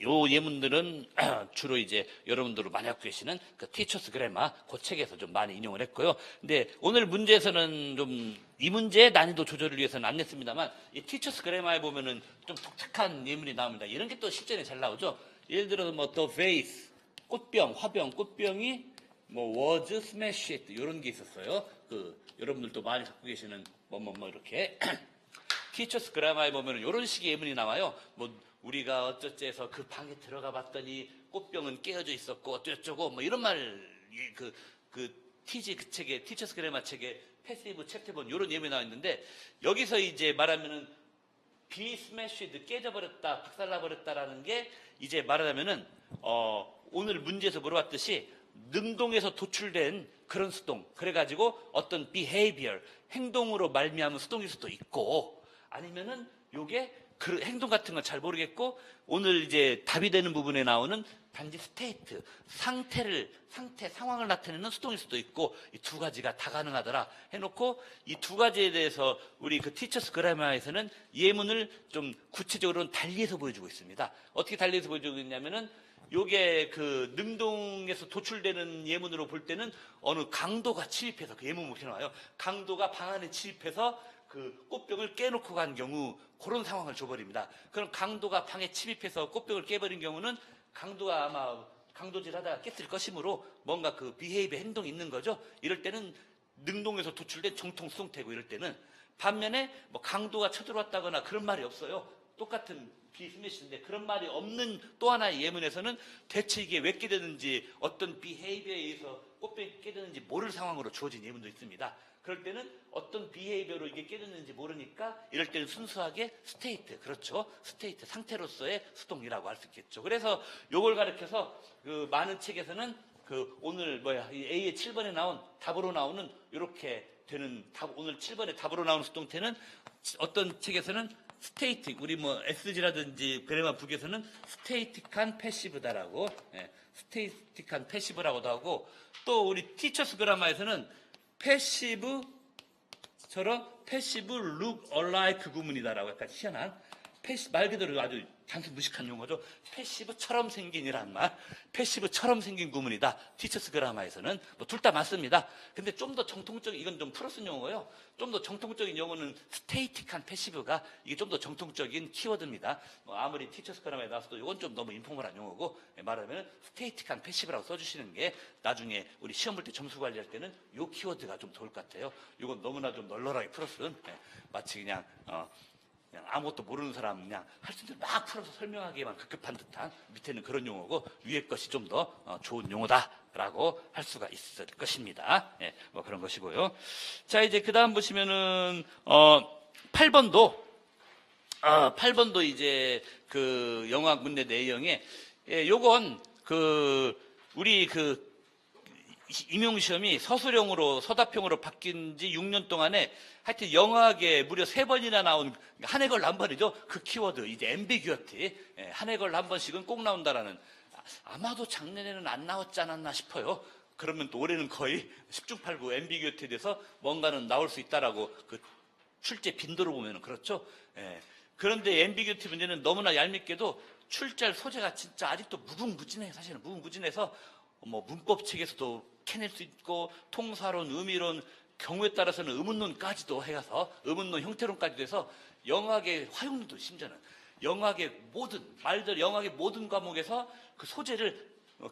요 예문들은 주로 이제 여러분들로 많이 갖고 계시는 그 티처스 그래마, 그 책에서 좀 많이 인용을 했고요. 근데 오늘 문제에서는 좀 이 문제의 난이도 조절을 위해서는 안 냈습니다만, 이 티처스 그래마에 보면은 좀 독특한 예문이 나옵니다. 이런 게 또 실전에 잘 나오죠. 예를 들어서 뭐 the vase, 꽃병, 화병, 꽃병이 뭐 was smashed 이런 게 있었어요. 그 여러분들도 많이 갖고 계시는 뭐 이렇게 티처스 그래마에 보면은 이런 식의 예문이 나와요. 뭐 우리가 어쩌째서 그 방에 들어가 봤더니 꽃병은 깨어져 있었고 어쩌고 뭐 이런 말, 그 책에, 티처스 그래마 책에 패시브 챕터 본 이런 예문이 나와 있는데, 여기서 이제 말하면은 be smashed, 깨져버렸다, 박살나버렸다라는 게 이제 말하자면은 오늘 문제에서 물어봤듯이 능동에서 도출된 그런 수동, 그래가지고 어떤 behavior, 행동으로 말미암은 수동일 수도 있고, 아니면은 요게 그 행동 같은 건 잘 모르겠고, 오늘 이제 답이 되는 부분에 나오는 단지 스테이트, 상황을 나타내는 수동일 수도 있고, 이 두 가지가 다 가능하더라 해놓고, 이 두 가지에 대해서 우리 그 티처스 그래마에서는 예문을 좀 구체적으로는 달리해서 보여주고 있습니다. 어떻게 달리해서 보여주고 있냐면은, 요게 그 능동에서 도출되는 예문으로 볼 때는 어느 강도가 침입해서, 그 예문 이렇게 나와요. 강도가 방 안에 침입해서 그 꽃병을 깨놓고 간 경우, 그런 상황을 줘버립니다. 그럼 강도가 방에 침입해서 꽃병을 깨버린 경우는 강도가 아마 강도질하다가 깼을 것이므로 뭔가 그 비헤이브 행동이 있는 거죠. 이럴 때는 능동에서 도출된 정통 수동태고, 이럴 때는 반면에 뭐 강도가 쳐들어왔다거나 그런 말이 없어요. 똑같은 비스매시인데 그런 말이 없는 또 하나의 예문에서는 대체 이게 왜 깨되는지, 어떤 비헤이비어에 의해서 꽃병이 깨되는지 모를 모를 상황으로 주어진 예문도 있습니다. 그럴 때는 어떤 비헤이비어로 이게 깨졌는지 모르니까 이럴 때는 순수하게 스테이트, 그렇죠. 스테이트, 상태로서의 수동이라고 할 수 있겠죠. 그래서 요걸 가르쳐서 그 많은 책에서는 그 오늘 이 A의 7번에 나온 답으로 나오는 이렇게 되는 오늘 7번에 답으로 나오는 수동태는 어떤 책에서는 스테이틱, 우리 SG라든지 그래마 북에서는 스테이틱한 패시브다라고, 스테이틱한 패시브라고도 하고, 또 우리 티처스 그라마에서는 패시브처럼 패시브 look alike 구문이다라고 약간 희한한 말 그대로 아주 단순 무식한 용어죠. 패시브처럼 생긴이란 말, 패시브처럼 생긴 구문이다. 티처스 그라마에서는 둘 다 맞습니다. 근데 좀 더 정통적인, 이건 좀 풀어 쓴 용어예요. 좀 더 정통적인 용어는 스테이틱한 패시브가 이게 좀 더 정통적인 키워드입니다. 아무리 티처스 그라마에 나와서도 이건 좀 너무 인포멀한 용어고, 말하면 스테이틱한 패시브라고 써주시는 게 나중에 우리 시험 볼 때 점수 관리할 때는 이 키워드가 좀 좋을 것 같아요. 이건 너무나 좀 널널하게 풀어 쓴, 마치 그냥 아무것도 모르는 사람 그냥 할 수 있는 막 풀어서 설명하기에만 급급한 듯한 밑에는 그런 용어고 위에 것이 좀 더 좋은 용어다라고 할 수가 있을 것입니다. 그런 것이고요. 자, 이제 그 다음 보시면은 8번도 이제 그 영어학 문제 내용에 요건 우리 임용시험이 서술형으로 서답형으로 바뀐 지 6년 동안에 하여튼 영어학에 무려 3번이나 나온 한 해 걸로 한 번이죠. 그 키워드 이제 앰비규어티, 한 해 걸로 한 번씩은 꼭 나온다라는, 아마도 작년에는 안 나왔지 않았나 싶어요. 그러면 또 올해는 거의 10중 8구 앰비규어티에 대해서 뭔가는 나올 수 있다라고 그 출제 빈도를 보면은 그렇죠. 그런데 앰비규어티 문제는 너무나 얄밉게도 출제할 소재가 진짜 아직도 무궁무진해요. 사실은 무궁무진해서 문법 책에서도 캐낼 수 있고 통사론, 의미론, 경우에 따라서는 의문론까지도 해가서 의문론 형태론까지도 해서 영어학의 활용도 심지어는 영어학의 모든 과목에서 그 소재를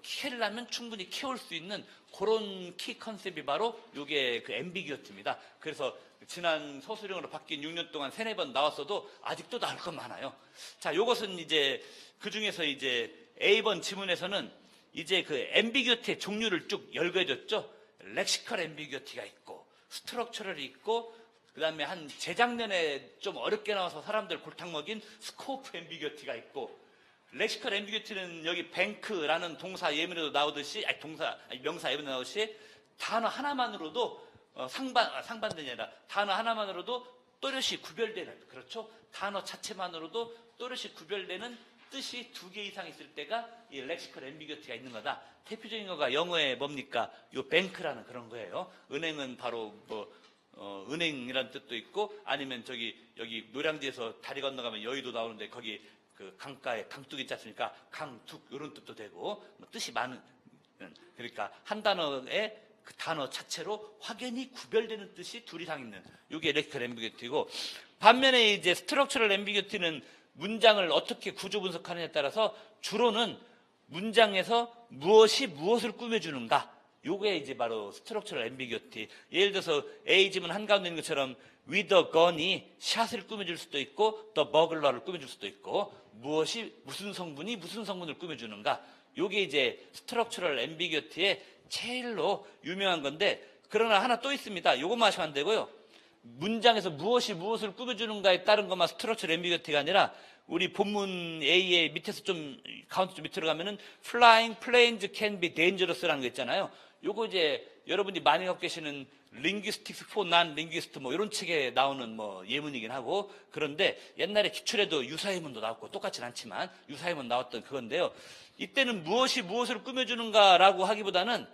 캐려면 충분히 캐올 수 있는 그런 키 컨셉이 바로 이게 그 앰비규어티입니다. 그래서 지난 서술형으로 바뀐 6년 동안 3-4번 나왔어도 아직도 나올 건 많아요. 자, 이것은 이제 그 중에서 이제 A번 지문에서는 이제 그 앰비규어티의 종류를 쭉 열거해줬죠. 렉시컬 앰비규어티가 있고, 스트럭처럴이 있고, 그 다음에 한 재작년에 좀 어렵게 나와서 사람들 골탕 먹인 스코프 앰비규어티가 있고, 렉시컬 앰비규어티는 여기 뱅크라는 동사 예문에도 나오듯이, 명사 예문에 나오듯이 단어 하나만으로도 상반된이 아니라 단어 하나만으로도 또렷이 구별되는, 그렇죠? 단어 자체만으로도 또렷이 구별되는 뜻이 2개 이상 있을 때가 이 렉시컬 앰비규어티가 있는 거다. 대표적인 거가 영어에 뭡니까? 요 뱅크라는 그런 거예요. 은행은 바로 은행이라는 뜻도 있고, 아니면 여기 노량지에서 다리 건너가면 여의도 나오는데 거기 그 강가에 강둑 있지 않습니까? 강둑 이런 뜻도 되고, 뜻이 많은, 그러니까 한 단어에 그 단어 자체로 확연히 구별되는 뜻이 2 이상 있는 이게 렉시컬 앰비규어티고, 반면에 이제 스트럭처럴 앰비규어티는 문장을 어떻게 구조 분석하느냐에 따라서 주로는 문장에서 무엇이 무엇을 꾸며주는가, 요게 이제 바로 스트럭처럴 앰비규어티. 예를 들어서 A 지문 한가운데 있는 것처럼 with a gun이 샷을 꾸며줄 수도 있고 the burglar를 꾸며줄 수도 있고, 무슨 성분이 무슨 성분을 꾸며주는가, 요게 이제 스트럭처럴 앰비규어티의 제일로 유명한 건데, 그러나 하나 또 있습니다. 요것만 하시면 안 되고요. 문장에서 무엇이 무엇을 꾸며주는가에 따른 것만 스트럭처럴 앰비규어티가 아니라, 우리 본문 A의 밑에서 좀 카운트 좀 밑으로 가면은 flying planes can be dangerous라는 거 있잖아요. 요거 이제 여러분이 많이 갖고 계시는 linguistics for non-linguist 이런 책에 나오는 예문이긴 하고, 그런데 옛날에 기출에도 유사예문도 나왔고, 똑같진 않지만 유사예문 나왔던 그건데요. 이때는 무엇이 무엇을 꾸며주는가라고 하기보다는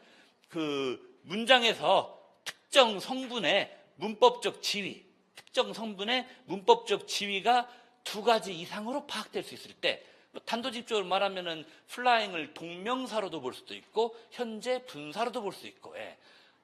그 문장에서 특정 성분의 문법적 지위, 특정 성분의 문법적 지위가 2가지 이상으로 파악될 수 있을 때, 단도직입적으로 말하면은 플라잉을 동명사로도 볼 수도 있고 현재 분사로도 볼 수 있고,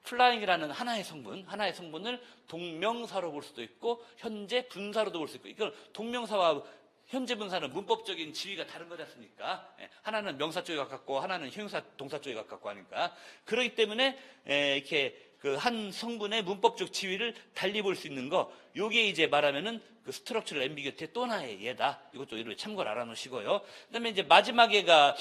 플라잉이라는 하나의 성분을 동명사로 볼 수도 있고 현재 분사로도 볼 수 있고, 이건 동명사와 현재 분사는 문법적인 지위가 다른 거지 않습니까? 하나는 명사 쪽에 가깝고 하나는 형용사 동사 쪽에 가깝고 하니까, 그렇기 때문에 이렇게 그 한 성분의 문법적 지위를 달리 볼 수 있는 거, 요게 이제 말하면은 그 스트럭처럴 앰비규어티의 또 하나의 예다. 이것도 이렇게 참고를 알아놓으시고요. 그다음에 이제 마지막에가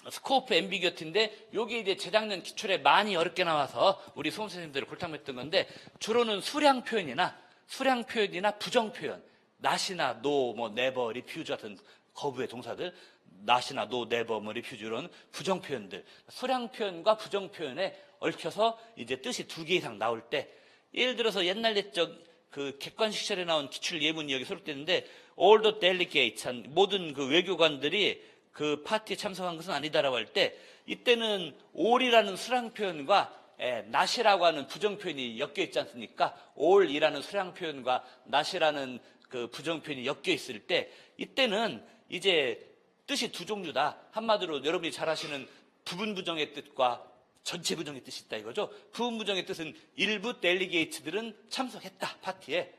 스코프 앰비규어티인데 요게 이제 재작년 기출에 많이 어렵게 나와서 우리 수험 선생님들이 골탕했던 건데 주로는 수량 표현이나 부정 표현, not이나 no, 뭐 never, refuse 같은 거부의 동사들, not이나 no, never, 뭐 refuse 이런 부정 표현들, 수량 표현과 부정 표현에 얽혀서 이제 뜻이 두 개 이상 나올 때, 예를 들어서 옛날 옛적 그 객관식 시절에 나온 기출 예문이 여기 소록되는데 all the delegates, 모든 그 외교관들이 그 파티에 참석한 것은 아니다라고 할 때, 이때는 all이라는 수량 표현과 not이라고 하는 부정 표현이 엮여 있지 않습니까? all이라는 수량 표현과 not이라는 그 부정 표현이 엮여 있을 때, 이때는 이제 뜻이 두 종류다. 한마디로 여러분이 잘 아시는 부분 부정의 뜻과 전체 부정의 뜻이 있다 이거죠. 부분 부정의 뜻은 일부 델리게이츠들은 참석했다, 파티에.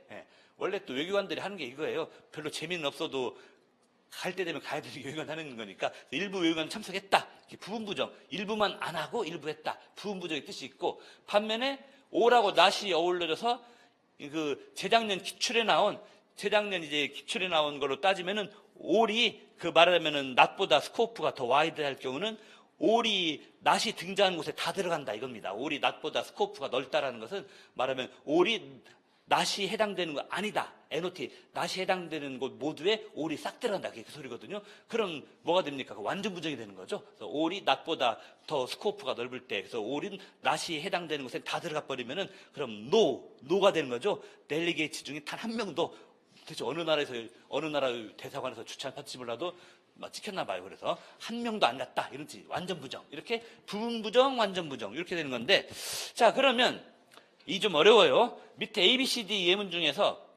원래 또 외교관들이 하는 게 이거예요. 별로 재미는 없어도 갈 때 되면 가야 되는 외교관 하는 거니까 일부 외교관 참석했다. 부분 부정, 일부만 안 하고 일부 했다. 부분 부정의 뜻이 있고, 반면에 오라고 not이 어울려져서 그 재작년 기출에 나온 걸로 따지면은 all이 그 말하자면은 not보다 스코프가 더 와이드할 경우는 all이 not이 등장하는 곳에 다 들어간다 이겁니다. all이 not보다 스코프가 넓다라는 것은 말하면 all이 not이 해당되는 거 아니다. NOT, not이 해당되는 곳 모두에 all이 싹 들어간다. 그게 그 소리거든요. 그럼 뭐가 됩니까? 완전 부정이 되는 거죠. 그래서 all이 not보다 더 스코프가 넓을 때, 그래서 all은 not이 해당되는 곳에 다 들어가 버리면은 그럼 no가 되는 거죠. 델리게이츠 중에 단 한 명도 대체 어느 나라 대사관에서 주최한 파티 몰라도 찍혔나 봐요. 그래서 한 명도 안 갔다. 이런 뜻이 완전 부정. 이렇게 부분 부정, 완전 부정 이렇게 되는 건데, 자 그러면 이 좀 어려워요. 밑에 A, B, C, D 예문 중에서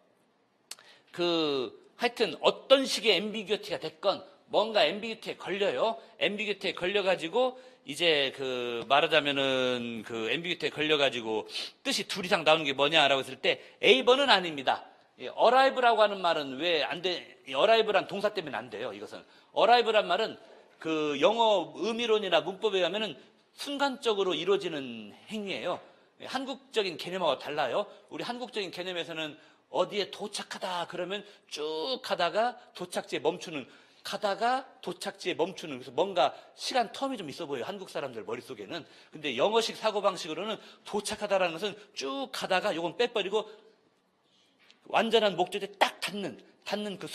하여튼 어떤 식의 앰비규어티가 됐건 뭔가 앰비규어티에 걸려요. 앰비규어티에 걸려가지고 이제 말하자면은 앰비규어티에 걸려가지고 뜻이 둘 이상 나오는 게 뭐냐라고 했을 때 A번은 아닙니다. arrive라고 하는 말은 왜 안 돼? arrive란 동사 때문에 안 돼요. 이것은 arrive란 말은 그 영어 의미론이나 문법에 의하면은 순간적으로 이루어지는 행위예요. 한국적인 개념하고 달라요. 우리 한국적인 개념에서는 어디에 도착하다 그러면 쭉 가다가 도착지에 멈추는, 그래서 뭔가 시간 텀이 좀 있어 보여요. 한국 사람들 머릿속에는. 근데 영어식 사고방식으로는 도착하다라는 것은 쭉 가다가 요건 빼버리고 완전한 목적지에 딱 닿는 그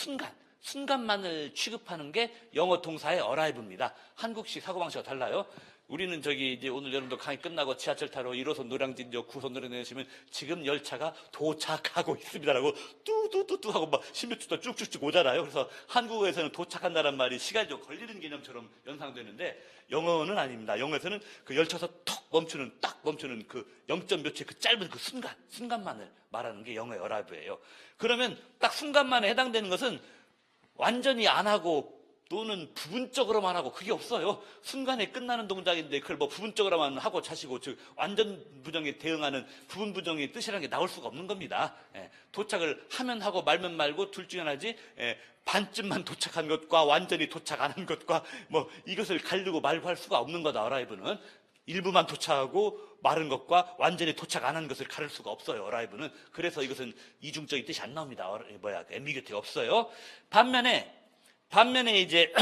순간만을 취급하는 게 영어 동사의 arrive입니다. 한국식 사고방식과 달라요. 우리는 이제 오늘 여러분도 강의 끝나고 지하철 타러 1호선 노량진 9호선 노량진 내시면 지금 열차가 도착하고 있습니다라고 뚜뚜뚜뚜 하고 막 10몇 초 쭉쭉쭉 오잖아요. 그래서 한국어에서는 도착한다는 말이 시간이 좀 걸리는 개념처럼 연상되는데 영어는 아닙니다. 영어에서는 그 열차에서 딱 멈추는 그 0점 몇 초의 그 짧은 그 순간만을 말하는 게 영어의 arrive예요. 그러면 딱 순간만에 해당되는 것은 완전히 안 하고 또는 부분적으로만 하고 그게 없어요. 순간에 끝나는 동작인데 그걸 뭐 부분적으로만 하고 자시고, 즉 완전 부정에 대응하는 부분 부정의 뜻이라는 게 나올 수가 없는 겁니다. 도착을 하면 하고 말면 말고 둘 중에 하나지, 반쯤만 도착한 것과 완전히 도착 안 한 것과 뭐 이것을 가르고 말고 할 수가 없는 거다. arrive는 일부만 도착하고 마른 것과 완전히 도착 안 한 것을 가를 수가 없어요. arrive는. 그래서 이것은 이중적인 뜻이 안 나옵니다. 앰비규어티가 없어요. 반면에 이제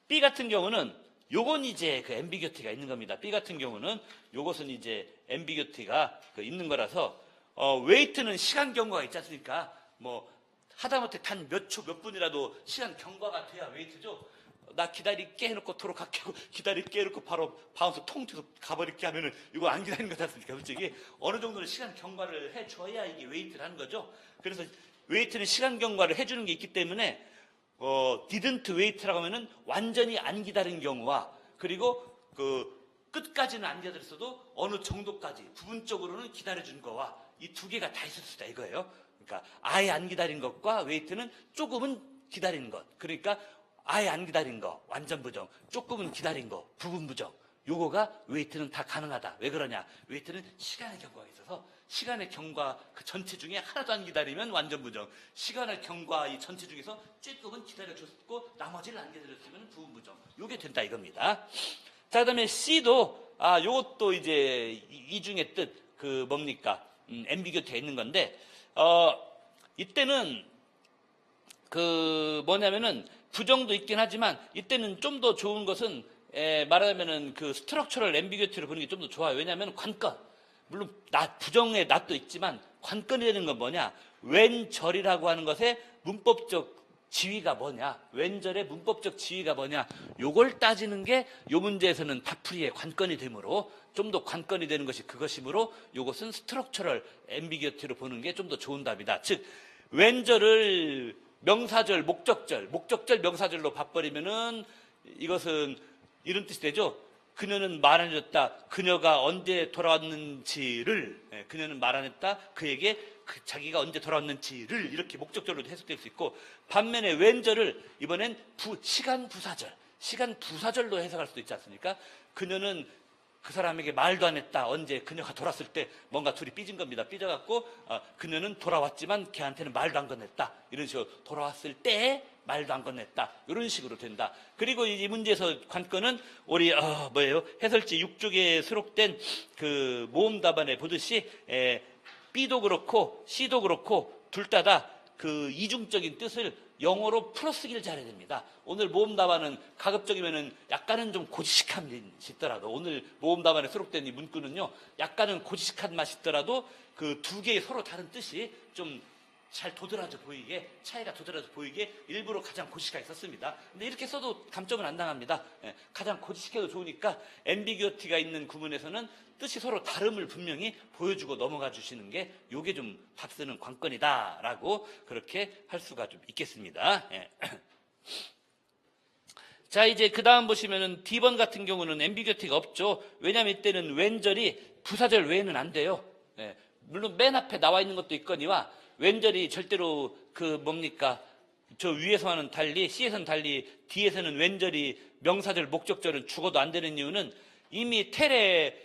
B 같은 경우는 요건 이제 그 앰비규어티가 있는 겁니다. B 같은 경우는 요것은 이제 앰비규어티가 있는 거라서, 웨이트는 시간 경과가 있지 않습니까? 뭐 하다못해 단 몇 초, 몇 분이라도 시간 경과가 돼야 웨이트죠. 나 기다릴게 해놓고 도로 갈게 하고 기다릴게 해놓고 바로 바운스 통 튀어서 가버릴게 하면은 이거 안 기다리는 거지 않습니까? 솔직히 어느 정도는 시간 경과를 해줘야 이게 웨이트를 하는 거죠. 그래서 웨이트는 시간 경과를 해주는 게 있기 때문에 didn't wait라고 하면은 완전히 안 기다린 경우와, 그리고 끝까지는 안 기다렸어도 어느 정도까지 부분적으로는 기다려준 거와 이 두 개가 다 있을 수 있다 이거예요. 그러니까 아예 안 기다린 것과 웨이트는 조금은 기다린 것. 그러니까 아예 안 기다린 거 완전 부정, 조금은 기다린 거 부분 부정. 요거가 웨이트는 다 가능하다. 왜 그러냐? 웨이트는 시간의 경과가 있어서 시간의 경과 그 전체 중에 하나도 안 기다리면 완전 부정, 시간의 경과 이 전체 중에서 조금은 기다려줬고 나머지를 안 기다렸으면 부분 부정. 요게 된다 이겁니다. 자, 그다음에 C도 요것도 이제 이중의 뜻 뭡니까? 앰비규어티가 있는 건데, 이때는 뭐냐면은 부정도 있긴 하지만 이때는 좀 더 좋은 것은 말하자면은 그 스트럭처럴 앰비규티로 보는 게 좀 더 좋아요. 왜냐하면 관건, 물론 부정의 낫도 있지만 관건이 되는 건 뭐냐? 왼절이라고 하는 것의 문법적 지위가 뭐냐? 왼절의 문법적 지위가 뭐냐? 요걸 따지는 게 요 문제에서는 답풀이의 관건이 되므로 좀 더 관건이 되는 것이 그것이므로 요것은 스트럭처럴 앰비규티로 보는 게 좀 더 좋은 답이다. 즉 왼절을 명사절, 목적절, 명사절로 바꿔버리면은 이것은 이런 뜻이 되죠. 그녀는 말 안 해줬다. 그녀가 언제 돌아왔는지를, 그녀는 말 안 했다. 그에게 자기가 언제 돌아왔는지를 이렇게 목적절로도 해석될 수 있고, 반면에 왼절을 이번엔 시간 부사절로 해석할 수도 있지 않습니까? 그녀는 그 사람에게 말도 안 했다. 언제 그녀가 돌아왔을 때 뭔가 둘이 삐진 겁니다. 삐져갖고 그녀는 돌아왔지만 걔한테는 말도 안 건넸다. 이런 식으로 돌아왔을 때 말도 안 건넸다. 이런 식으로 된다. 그리고 이 문제에서 관건은 우리 해설지 6쪽에 수록된 그 모음 답안에 보듯이 B도 그렇고 C도 그렇고 둘 다 그 이중적인 뜻을 영어로 풀어쓰기를 잘해야 됩니다. 오늘 모음 답안은 가급적이면은 약간은 좀 고지식한 맛이 있더라도, 오늘 모음 답안에 수록된 이 문구는요, 약간은 고지식한 맛이 있더라도 그 두 개의 서로 다른 뜻이 좀 잘 도드라져 보이게, 차이가 도드라져 보이게 일부러 가장 고지식하게 썼습니다. 근데 이렇게 써도 감점은 안 당합니다. 가장 고지식해도 좋으니까 앰비규어티가 있는 구문에서는 뜻이 서로 다름을 분명히 보여주고 넘어가 주시는 게 요게 좀 답 쓰는 관건이다라고 그렇게 할 수가 좀 있겠습니다. 자, 이제 그 다음 보시면은 D번 같은 경우는 앰비규어티가 없죠. 왜냐하면 이때는 왼절이 부사절 외에는 안 돼요. 물론 맨 앞에 나와 있는 것도 있거니와 왼절이 절대로 저 위에서와는 달리, C에서는 달리 D에서는 왼절이 명사절, 목적절은 죽어도 안 되는 이유는 이미 텔의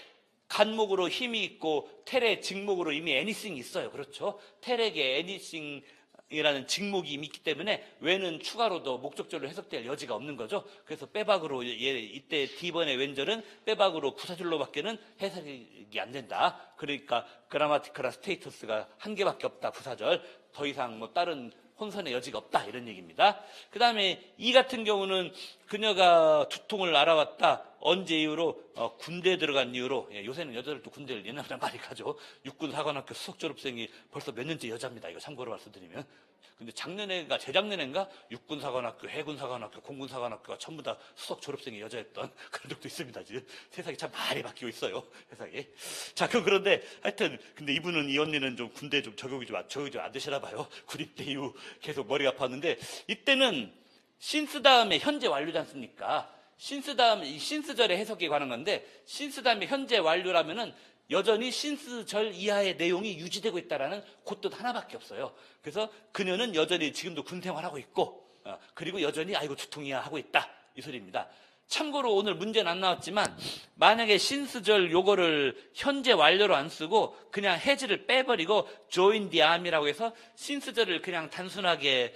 간목으로 힘이 있고 텔의 직목으로 이미 anything이 있어요. 그렇죠? 텔에게 anything이라는 직목이 이미 있기 때문에 외는 추가로도 목적절로 해석될 여지가 없는 거죠. 그래서 빼박으로 이때 D번의 왼절은 빼박으로 부사절로밖에는 해석이 안 된다. 그러니까 그라마티컬한 스테이터스가 한 개밖에 없다. 부사절. 더 이상 다른 혼선의 여지가 없다. 이런 얘기입니다. 그 다음에 이 같은 경우는 그녀가 두통을 알아왔다. 언제 이후로? 군대에 들어간 이후로. 요새는 여자들도 군대를 옛날보다 많이 가죠. 육군사관학교 수석 졸업생이 벌써 몇 년째 여자입니다. 이거 참고로 말씀드리면. 근데 재작년인가 육군사관학교, 해군사관학교, 공군사관학교가 전부 다 수석 졸업생이 여자였던 그런 적도 있습니다. 지금 세상이 참 많이 바뀌고 있어요. 세상이. 자, 그런데 하여튼 근데 이 언니는 좀 군대 좀 적용이 좀 안 되시나 봐요. 군입대 이후 계속 머리가 아팠는데, 이때는 신스 다음에 현재 완료지 않습니까? 신스 다음, 이 신스절의 해석에 관한 건데, 신스 다음에 현재 완료라면은 여전히 신스절 이하의 내용이 유지되고 있다라는 그뜻 하나밖에 없어요. 그래서 그녀는 여전히 지금도 군 생활하고 있고, 그리고 여전히 아이고 두통이야 하고 있다. 이 소리입니다. 참고로 오늘 문제는 안 나왔지만, 만약에 신스절 요거를 현재 완료로 안 쓰고 그냥 has를 빼버리고 join the army라고 해서 신스절을 그냥 단순하게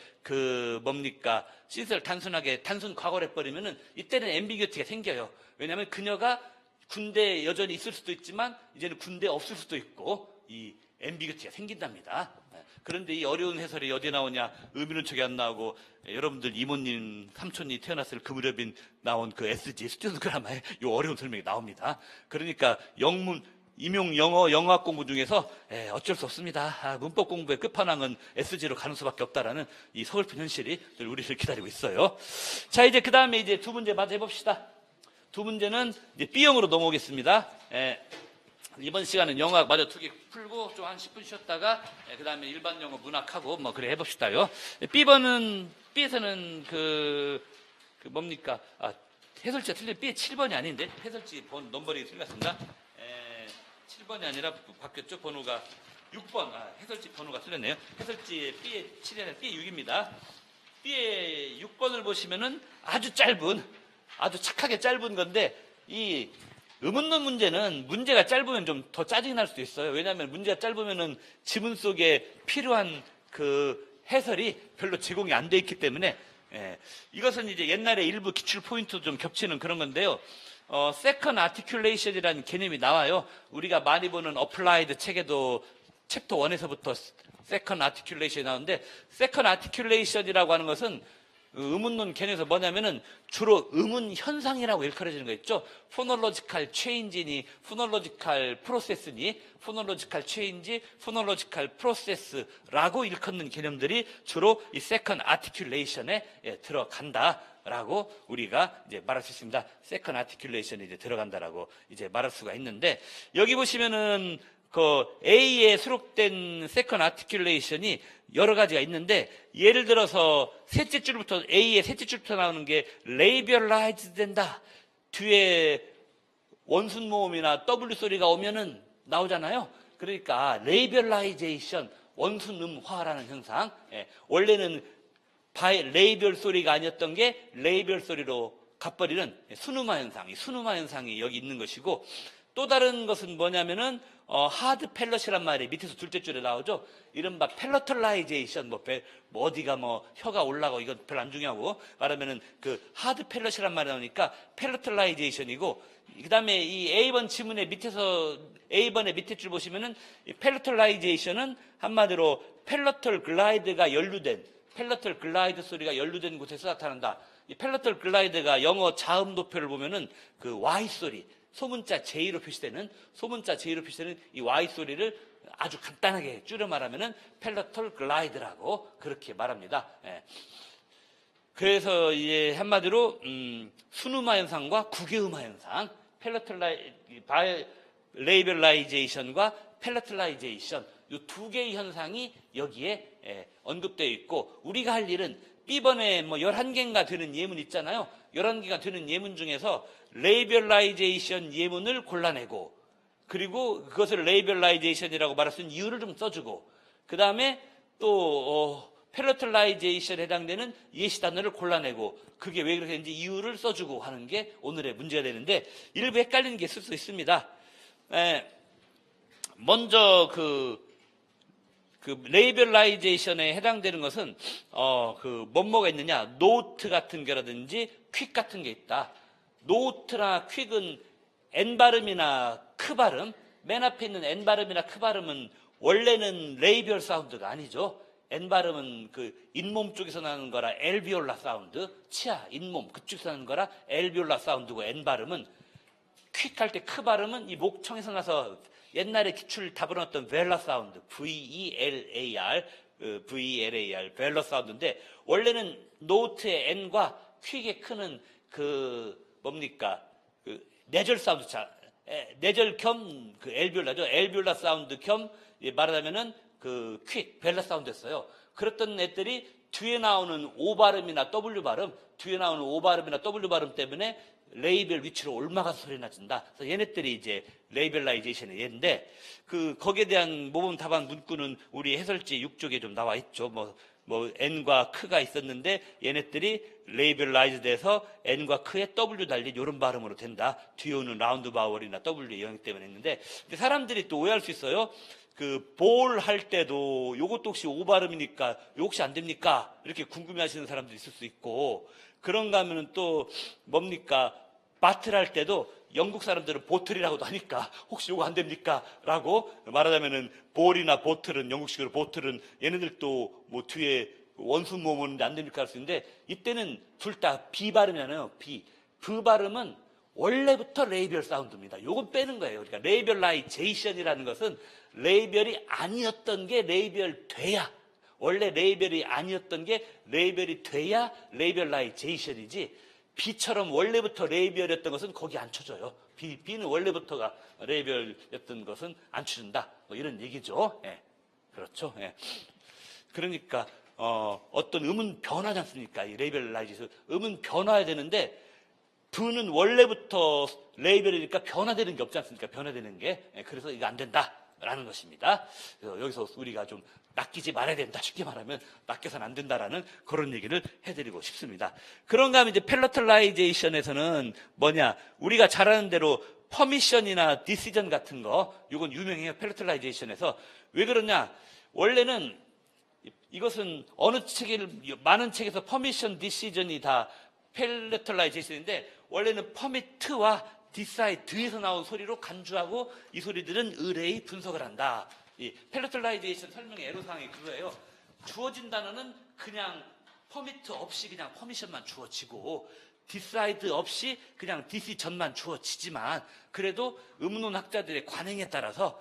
신스를 단순하게 단순 과거로 해버리면은 이때는 앰비규어티가 생겨요. 왜냐하면 그녀가 군대에 여전히 있을 수도 있지만 이제는 군대에 없을 수도 있고 이 앰비규어티가 생긴답니다. 그런데 이 어려운 해설이 어디에 나오냐? 의미는 척이 안 나오고, 여러분들 이모님, 삼촌이 태어났을 그 무렵인 나온 그 SG 스튜던트 그라마에 이 어려운 설명이 나옵니다. 그러니까 임용 영어학 공부 중에서 어쩔 수 없습니다. 문법 공부의 끝판왕은 SG로 가는 수밖에 없다라는 이 서글픈 현실이 늘 우리를 기다리고 있어요. 자, 이제 그 다음에 이제 두 문제 마저 해봅시다. 두 문제는 이제 B형으로 넘어오겠습니다. 이번 시간은 영어학 마저 두 개 풀고 좀 한 10분 쉬었다가 그 다음에 일반 영어 문학하고 그래 해봅시다요. B에서는 해설지가 틀린 B의 7번이 아닌데 해설지 넘버링이 틀렸습니다. 7번이 아니라 바뀌었죠. 번호가 6번. 해설지 번호가 틀렸네요. 해설지의 B의 7이 아니라 B의 6입니다. B의 6번을 보시면은 아주 착하게 짧은 건데, 이 의문문 문제는 문제가 짧으면 좀 더 짜증이 날 수도 있어요. 왜냐하면 문제가 짧으면은 지문 속에 필요한 그 해설이 별로 제공이 안 돼 있기 때문에, 이것은 이제 옛날에 일부 기출 포인트도 좀 겹치는 그런 건데요. second articulation이라는 개념이 나와요. 우리가 많이 보는 applied 책에도 챕터 1에서부터 second articulation이 나오는데, second articulation이라고 하는 것은 음운론 개념에서 뭐냐면은 주로 음운 현상이라고 일컬어지는 거 있죠. 포놀로지컬 체인지니, 포놀로지컬 프로세스니, 포놀로지컬 체인지, 포놀로지컬 프로세스라고 일컫는 개념들이 주로 이 세컨 아티큘레이션에 들어간다라고 우리가 이제 말할 수 있습니다. 세컨 아티큘레이션에 이제 들어간다라고 이제 말할 수가 있는데, 여기 보시면은 그 A에 수록된 세컨 아티큘레이션이 여러 가지가 있는데, 예를 들어서 셋째 줄부터, A의 셋째 줄부터 나오는 게 레이별라이즈 된다. 뒤에 원순 모음이나 W 소리가 오면은 나오잖아요. 그러니까 레이별라이제이션, 원순음화라는 현상. 원래는 레이별 소리가 아니었던 게 레이별 소리로 가버리는 순음화 현상, 이 순음화 현상이 여기 있는 것이고, 또 다른 것은 뭐냐면은 하드 팰럿이란 말이 밑에서 둘째 줄에 나오죠. 이른바 팰러털라이제이션, 어디가 혀가 올라가고 이건 별로 안 중요하고, 말하면은 그 하드 팰럿이란 말이 나오니까 팰러털라이제이션이고, 그 다음에 이 A번 지문의 밑에서 A번의 밑에 줄 보시면은 이 팰러털라이제이션은 한마디로 팰러털 글라이드가 연루된, 팰러털 글라이드 소리가 연루된 곳에서 나타난다. 이 팰러털 글라이드가 영어 자음 도표를 보면은 그 Y 소리, 소문자 J로 표시되는 이 Y 소리를 아주 간단하게 줄여 말하면은 팰러털 글라이드라고 그렇게 말합니다. 그래서 이제 한마디로 순음화 현상과 국외음화 현상, 레이별라이제이션과 팰러털라이제이션, 이 두 개의 현상이 여기에 언급되어 있고, 우리가 할 일은 B번에 11개인가 되는 예문 있잖아요. 11개가 되는 예문 중에서 레이별라이제이션 예문을 골라내고, 그리고 그것을 레이별라이제이션이라고 말할 수 있는 이유를 좀 써주고, 그 다음에 또 팰러털라이제이션에 해당되는 예시 단어를 골라내고, 그게 왜 그렇게 되는지 이유를 써주고 하는 게 오늘의 문제가 되는데, 일부 헷갈리는 게 있을 수 있습니다. 먼저 그 레이별라이제이션에 해당되는 것은 뭐가 있느냐, 노트 같은 게라든지 퀵 같은 게 있다. 노트나 퀵은 N 발음이나 크 발음, 맨 앞에 있는 N 발음이나 크 발음은 원래는 레이별 사운드가 아니죠. N 발음은 그 잇몸 쪽에서 나는 거라 엘비올라 사운드, 치아, 잇몸 그쪽에서 나는 거라 엘비올라 사운드고, N 발음은 퀵 할 때 크 발음은 이 목청에서 나서 옛날에 기출을 다뤄놨던 벨라 사운드, VELAR, 벨라 사운드인데, 원래는 노트의 N과 퀵의 크는 내절 사운드, 내절 겸 엘비올라죠. 엘비올라 사운드 겸 말하자면은 퀵, 벨라 사운드였어요. 그랬던 애들이 뒤에 나오는 O 발음이나 W 발음 때문에 레이별 위치로 올라가서 소리 나준다. 그래서 얘네들이 이제 레이별라이제이션의 예인데, 거기에 대한 모범 답안 문구는 우리 해설지 6쪽에 좀 나와 있죠. N과 크가 있었는데 얘네들이 레이별라이즈 돼서 N과 크에 W 달린 이런 발음으로 된다. 뒤에 오는 라운드 바월이나 W의 영향 때문에 했는데, 사람들이 또 오해할 수 있어요. 볼 할 때도 요것도 혹시 O 발음이니까 요 혹시 안 됩니까? 이렇게 궁금해 하시는 사람도 있을 수 있고, 그런가 하면은 또 바틀 할 때도 영국 사람들은 보틀이라고도 하니까 혹시 요거 안 됩니까? 라고 말하자면은 볼이나 보틀은, 영국식으로 보틀은 얘네들도 뒤에 원순 모음 오는데 안 됩니까? 할 수 있는데, 이때는 둘 다 B 발음이잖아요. B 발음은 원래부터 레이별 사운드입니다. 요건 빼는 거예요. 그러니까 레이별라이제이션이라는 것은 레이별이 아니었던 게 레이별 돼야, 원래 레이별이 아니었던 게 레이별이 돼야 레이별라이제이션이지, B처럼 원래부터 레이별이었던 것은 거기 안 쳐줘요. B는 원래부터가 레이별이었던 것은 안 쳐준다. 이런 얘기죠. 그렇죠. 그러니까 어떤 음은 변하지 않습니까? 이 레이별라이제이션, 음은 변화해야 되는데 B는 원래부터 레이별이니까 변화되는 게 없지 않습니까? 변화되는 게. 그래서 이거 안 된다라는 것입니다. 여기서 우리가 좀 낚이지 말아야 된다. 쉽게 말하면 낚여서는 안 된다라는 그런 얘기를 해드리고 싶습니다. 그런가 하면 이제 팰러털라이제이션에서는 우리가 잘 아는 대로 퍼미션이나 디시전 같은 거, 이건 유명해요. 팰러털라이제이션에서. 왜 그러냐? 원래는 이것은 많은 책에서 퍼미션, 디시전이 다 팰러털라이제이션인데, 원래는 퍼미트와 디사이드에서 나온 소리로 간주하고, 이 소리들은 의뢰의 분석을 한다. 이 팰러털라이제이션 설명의 애로사항이 그거예요. 주어진 단어는 그냥 퍼미트 없이 그냥 퍼미션만 주어지고 디사이드 없이 그냥 디시전만 주어지지만 그래도 음론 학자들의 관행에 따라서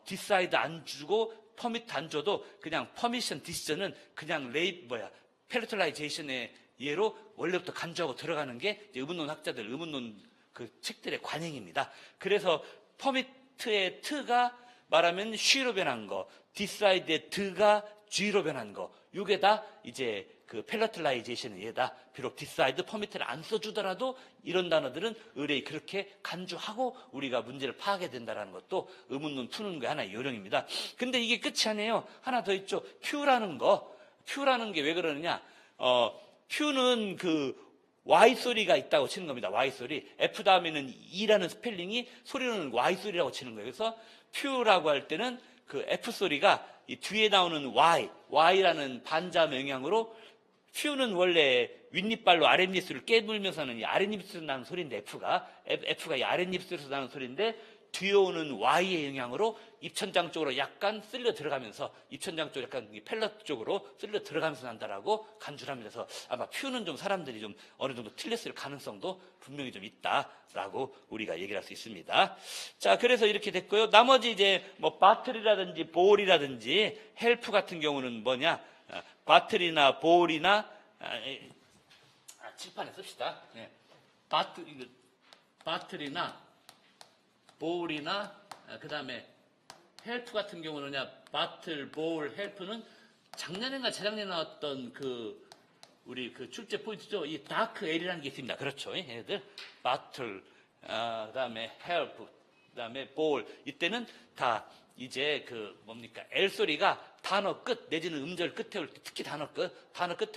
디사이드 안 주고 퍼미트 안 줘도 그냥 퍼미션 디시전은 그냥 펠러틀라이제이션의 예로 원래부터 간주하고 들어가는 게 음론 학자들, 음론 그 책들의 관행입니다. 그래서 퍼미트의 트가 말하면 쉬로 변한 거, 디사이드의 드가 G로 변한 거, 이게 다 이제 그 펠러틀라이제이션의 예다. 비록 디사이드, 퍼미트를 안 써주더라도 이런 단어들은 의뢰이 그렇게 간주하고 우리가 문제를 파악해야 된다는 것도 의문론 푸는 게 하나의 요령입니다. 근데 이게 끝이 아니에요. 하나 더 있죠. 퓨라는 거. 퓨라는 게 왜 그러느냐. 퓨는 그 Y 소리가 있다고 치는 겁니다. Y 소리. F 다음에는 E라는 스펠링이 소리는 Y 소리라고 치는 거예요. 그래서 퓨라고 할 때는 그 F 소리가 이 뒤에 나오는 Y라는 반자음 영향으로 퓨는 원래 윗니빨로 아랫입술을 깨물면서는 이 아랫입술에서 나는 소리인데 F가 이 아랫입술에서 나는 소리인데 뒤에 오는 Y의 영향으로 입천장 쪽으로 약간 쓸려 들어가면서 입천장 쪽 약간 펠럿 쪽으로 쓸려 들어가면서 난다라고 간주를 합니다. 그래서 아마 퓨는 좀 사람들이 좀 어느 정도 틀렸을 가능성도 분명히 좀 있다라고 우리가 얘기를 할 수 있습니다. 자, 그래서 이렇게 됐고요. 나머지 이제 뭐 바틀이라든지 볼이라든지 헬프 같은 경우는 뭐냐? 바틀이나 볼이나 칠판에 씁시다. 네. 바틀이나 볼이나 그 다음에 헬프 같은 경우는요, 바틀, 볼, 헬프는 작년인가 재작년에 나왔던 그 우리 그 출제 포인트죠. 이 다크 L이라는 게 있습니다. 그렇죠, 얘들 바틀, 그 다음에 헬프, 그 다음에 볼. 이때는 다 이제 그 뭡니까 L 소리가 단어 끝 내지는 음절 끝에 올 때, 특히 단어 끝에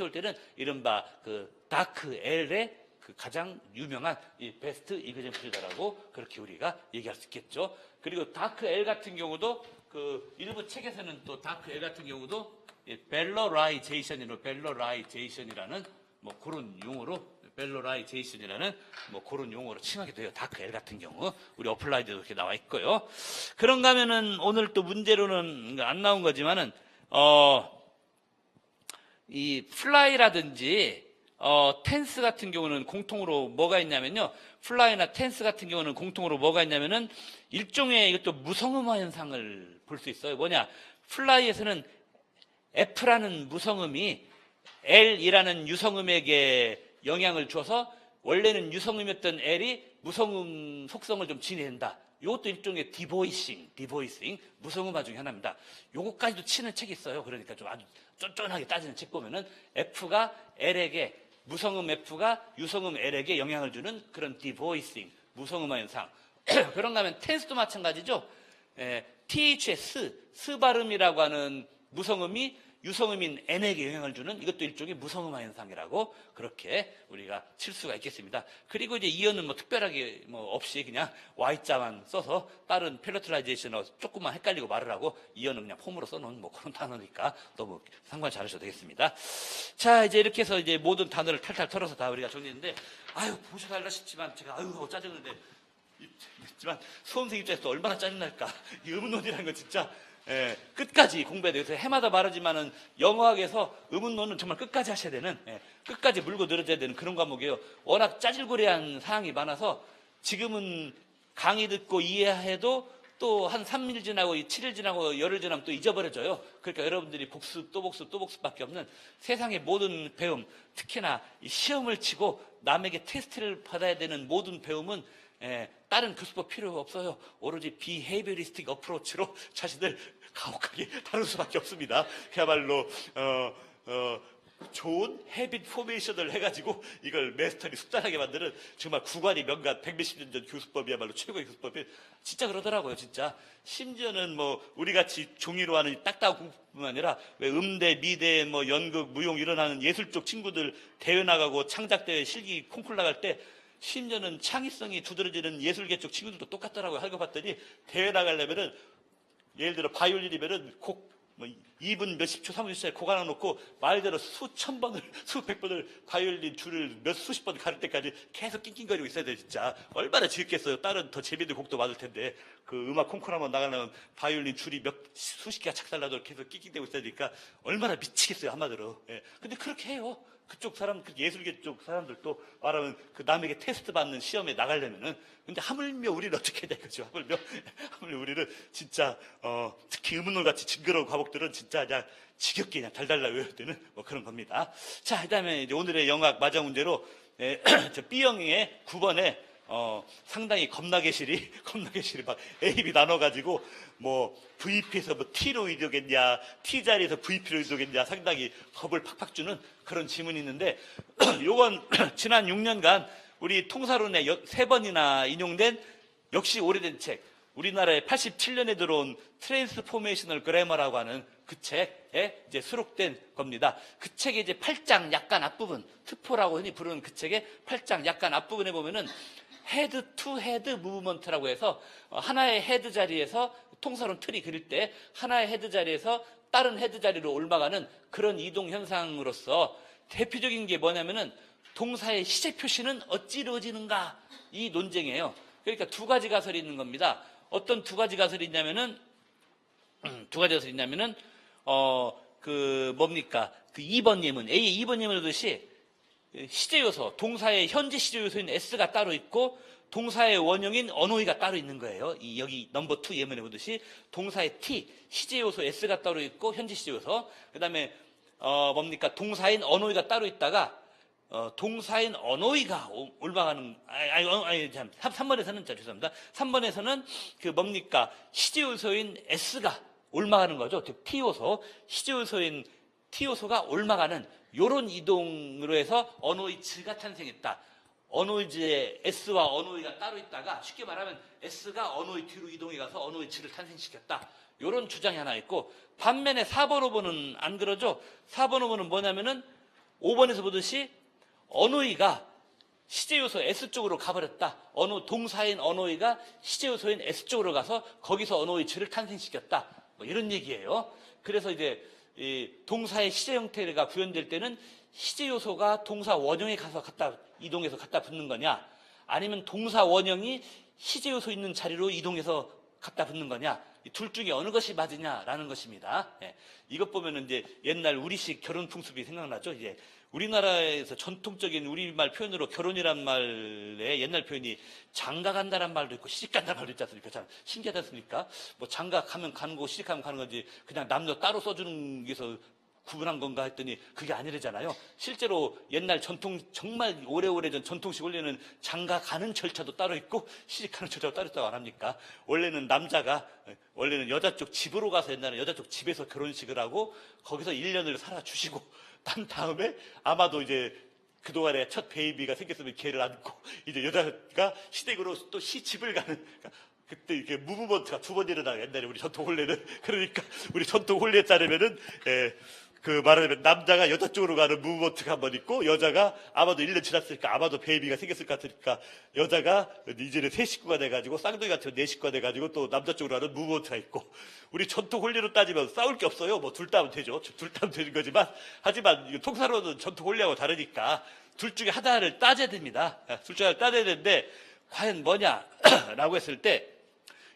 올 때는 이른바 그 다크 L의 그 가장 유명한 이 베스트 이그젠플이다라고 그렇게 우리가 얘기할 수 있겠죠. 그리고 다크 L 같은 경우도 그 일부 책에서는 또 다크 L 같은 경우도 벨러라이제이션이라는 뭐 그런 용어로 뭐 그런 용어로 칭하기도 해요. 다크 L 같은 경우 우리 어플라이드도 이렇게 나와 있고요. 그런가 하면은 오늘 또 문제로는 안 나온 거지만은 이 플라이라든지 텐스 같은 경우는 공통으로 뭐가 있냐면요. 플라이나 텐스 같은 경우는 공통으로 뭐가 있냐면은 일종의 이것도 무성음화 현상을 볼 수 있어요. 뭐냐? 플라이에서는 F라는 무성음이 L이라는 유성음에게 영향을 줘서 원래는 유성음이었던 L이 무성음 속성을 좀 지닌다. 이것도 일종의 디보이싱, 무성음화 중에 하나입니다. 요거까지도 치는 책이 있어요. 그러니까 좀 아주 쫀쫀하게 따지는 책 보면은 F가 L에게, 무성음 F가 유성음 L에게 영향을 주는 그런 디보이싱, 무성음화 현상. 그런가 하면 텐스도 마찬가지죠. TH의 스 발음이라고 하는 무성음이 유성음인 N에게 영향을 주는 이것도 일종의 무성음화 현상이라고 그렇게 우리가 칠 수가 있겠습니다. 그리고 이제 이어는 뭐 특별하게 뭐 없이 그냥 Y자만 써서 다른 펠러틀라이제이션으로 조금만 헷갈리고 말을 하고 이어는 그냥 폼으로 써놓은 뭐 그런 단어니까 너무 상관 잘 하셔도 되겠습니다. 자, 이제 이렇게 해서 이제 모든 단어를 탈탈 털어서 다 우리가 정리했는데 보셔달라 싶지만 제가 짜증는데 있지만 수험생 입장에서 얼마나 짜증날까. 이 음론이라는 건 진짜 끝까지 공부해야 돼요. 그래서 해마다 말하지만은 영어학에서 음운론은 정말 끝까지 하셔야 되는, 끝까지 물고 늘어져야 되는 그런 과목이에요. 워낙 짜질구리한 사항이 많아서 지금은 강의 듣고 이해해도 또 한 3일 지나고 7일 지나고 열흘 지나면 또 잊어버려져요. 그러니까 여러분들이 복습 또 복습밖에 없는 세상의 모든 배움, 특히나 이 시험을 치고 남에게 테스트를 받아야 되는 모든 배움은 다른 교수법 필요 없어요. 오로지 비헤이비어리스틱 어프로치로 자신을 가혹하게 다룰 수밖에 없습니다. 그야말로 좋은 헤빗 포메이션을 해가지고 이걸 메스터리 숙달하게 만드는 정말 구관이 명간 100몇십 년 전 교수법이야말로 최고의 교수법이 진짜 그러더라고요. 진짜 심지어는 뭐 우리같이 종이로 하는 딱딱한 공부뿐만 아니라 왜 음대, 미대, 뭐 연극, 무용 일어나는 예술 쪽 친구들 대회 나가고 창작대회 실기 콩쿨 나갈 때 심지어는 창의성이 두드러지는 예술계 쪽 친구들도 똑같더라고요. 하고 봤더니 대회 나가려면은 예를 들어 바이올린이면은 곡 뭐 2분 몇십 초, 30초짜리 곡 하나 놓고 말대로 수천 번을, 수백 번을 바이올린 줄을 수십 번 가를 때까지 계속 낑낑거리고 있어야 돼, 진짜. 얼마나 지겹겠어요. 다른 더 재미있는 곡도 많을 텐데. 그 음악 콩쿠르 한번 나가려면 바이올린 줄이 수십 개가 착달라도 계속 낑낑대고 있어야 되니까 얼마나 미치겠어요, 한마디로. 예. 근데 그렇게 해요. 그쪽 사람, 그 예술계 쪽 사람들도 말하면 그 남에게 테스트 받는 시험에 나가려면은. 근데 하물며 우리는 어떻게 해야 되겠죠? 하물며 우리는 진짜, 특히 의문론 같이 징그러운 과목들은 진짜 그냥 지겹게 그냥 달달달 외워야 되는 뭐 그런 겁니다. 자, 그 다음에 이제 오늘의 영악 마저 문제로, 저 B형의 9번에, 상당히 겁나게 실이 막 A, B 나눠가지고, 뭐, VP에서 뭐 T로 이동했냐, T 자리에서 VP로 이동했냐, 상당히 겁을 팍팍 주는 그런 지문이 있는데, 요건 지난 6년간 우리 통사론에 3번이나 인용된 역시 오래된 책, 우리나라에 87년에 들어온 트랜스포메이셔널 그래머라고 하는 그 책에 이제 수록된 겁니다. 그 책의 이제 8장 약간 앞부분, 트포라고 흔히 부르는 그 책의 8장 약간 앞부분에 보면은 헤드 투 헤드 무브먼트라고 해서 하나의 헤드 자리에서 통사론 틀이 그릴 때 하나의 헤드 자리에서 다른 헤드 자리로 옮아가는 그런 이동 현상으로서 대표적인 게 뭐냐면은 동사의 시제 표시는 어찌 이루어지는가, 이 논쟁이에요. 그러니까 두 가지 가설이 있는 겁니다. 어떤 두 가지 가설이 있냐면은 뭡니까? 그 2번 예문, A의 2번 예문을 보듯이 시제 요소, 동사의 현재 시제 요소인 S가 따로 있고 동사의 원형인 언어의가 따로 있는 거예요. 여기 넘버 2 예문에 보듯이 동사의 T, 시제 요소 S가 따로 있고 현재 시제 요소, 그 다음에 동사인 언어의가 따로 있다가 동사인 언어의가 올라가는, 3번에서는, 죄송합니다. 3번에서는 시제 요소인 S가 올라가는 거죠. 즉, T 요소, 시제 요소인 T 요소가 올라가는 요런 이동으로 해서 언어의즈가 탄생했다. 언어의즈의 S와 언어의가 따로 있다가 쉽게 말하면 S가 언어의 뒤로 이동해 가서 언어의즈를 탄생시켰다. 요런 주장이 하나 있고, 반면에 4번, 5번은 안 그러죠. 4번, 5번은 뭐냐면은 5번에서 보듯이 언어의가 시제 요소 S 쪽으로 가버렸다. 동사인 언어의가 시제 요소인 S 쪽으로 가서 거기서 언어의즈를 탄생시켰다. 뭐 이런 얘기예요. 그래서 이제 이 동사의 시제 형태가 구현될 때는 시제 요소가 동사 원형에 가서 이동해서 갖다 붙는 거냐, 아니면 동사 원형이 시제 요소 있는 자리로 이동해서 갖다 붙는 거냐, 이 둘 중에 어느 것이 맞으냐라는 것입니다. 예. 이것 보면은 이제 옛날 우리식 결혼 풍습이 생각나죠. 이제 우리나라에서 전통적인 우리말 표현으로 결혼이란 말의 옛날 표현이 장가 간다란 말도 있고 시집 간다는 말도 있지 않습니까? 참 신기하지 않습니까? 뭐 장가 가면 가는 거고 시집 가면 가는 건지 그냥 남녀 따로 써주는 게서 구분한 건가 했더니 그게 아니래잖아요. 실제로 옛날 정말 오래오래 전 전통식 원래는 장가 가는 절차도 따로 있고 시집 가는 절차도 따로 있다고 안 합니까? 원래는 여자 쪽 집으로 가서 옛날에 여자 쪽 집에서 결혼식을 하고 거기서 1년을 살아주시고 난 다음에 아마도 이제 그동안에 첫 베이비가 생겼으면 걔를 안고 이제 여자가 시댁으로 또 시집을 가는, 그러니까 그때 이렇게 무브먼트가 두 번 일어나요. 옛날에 우리 전통 혼례는. 그러니까 우리 전통 혼례에 따르면은 말하자면 남자가 여자 쪽으로 가는 무브먼트가 한 번 있고, 여자가 아마도 1년 지났으니까 아마도 베이비가 생겼을 것 같으니까 여자가 이제는 새 식구가 돼가지고 쌍둥이 같은 네 식구가 돼가지고 또 남자 쪽으로 가는 무브먼트가 있고, 우리 전통 혼례로 따지면 싸울 게 없어요. 뭐 둘 다 하면 되죠. 둘 다 하면 되는 거지만, 하지만 통사로는 전통 혼례하고 다르니까 둘 중에 하나를 따져야 됩니다. 둘 중에 하나를 따져야 되는데 과연 뭐냐라고 했을 때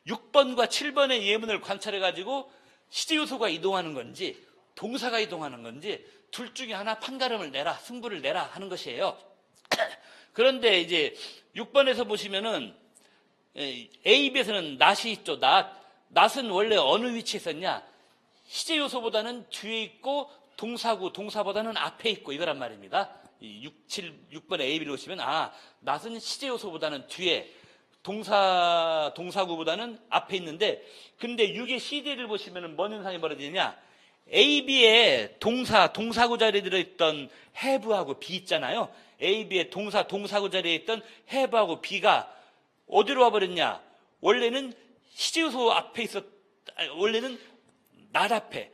6번과 7번의 예문을 관찰해가지고 시제 요소가 이동하는 건지 동사가 이동하는 건지 둘 중에 하나 판가름을 내라, 승부를 내라 하는 것이에요. 그런데 이제 6번에서 보시면은 A, B에서는 낫이 있죠. 낫은 원래 어느 위치에 있었냐? 시제 요소보다는 뒤에 있고 동사보다는 앞에 있고 이거란 말입니다. 6번에 A, B를 보시면 낫은 시제 요소보다는 뒤에, 동사구보다는 앞에 있는데, 근데 6의 CD를 보시면은 뭔 현상이 벌어지느냐? A, B에 동사구 자리에 들어있던 have하고 be 있잖아요. A, B에 동사구 자리에 있던 have하고 be가 어디로 와버렸냐? 원래는 시제 요소 앞에 원래는 낫 앞에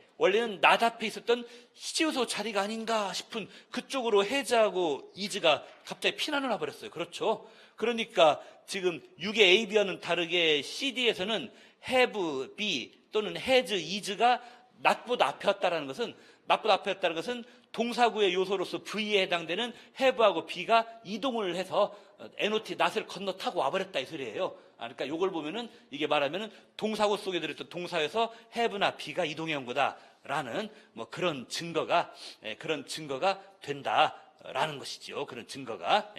있었던 시제 요소 자리가 아닌가 싶은 그쪽으로 has하고 is가 갑자기 피난을 와버렸어요. 그렇죠? 그러니까 지금 6의 A, B와는 다르게 CD에서는 have, be 또는 has, is가 낮보다 앞에 왔다는 것은 동사구의 요소로서 V에 해당되는 have하고 be가 이동을 해서 NOT 낫을 건너타고 와버렸다 이 소리예요. 그러니까 이걸 보면은 이게 말하면은 동사구 속에 들어있던 동사에서 have나 be가 이동해 온 거다라는 뭐 그런 증거가 된다라는 것이죠. 그런 증거가.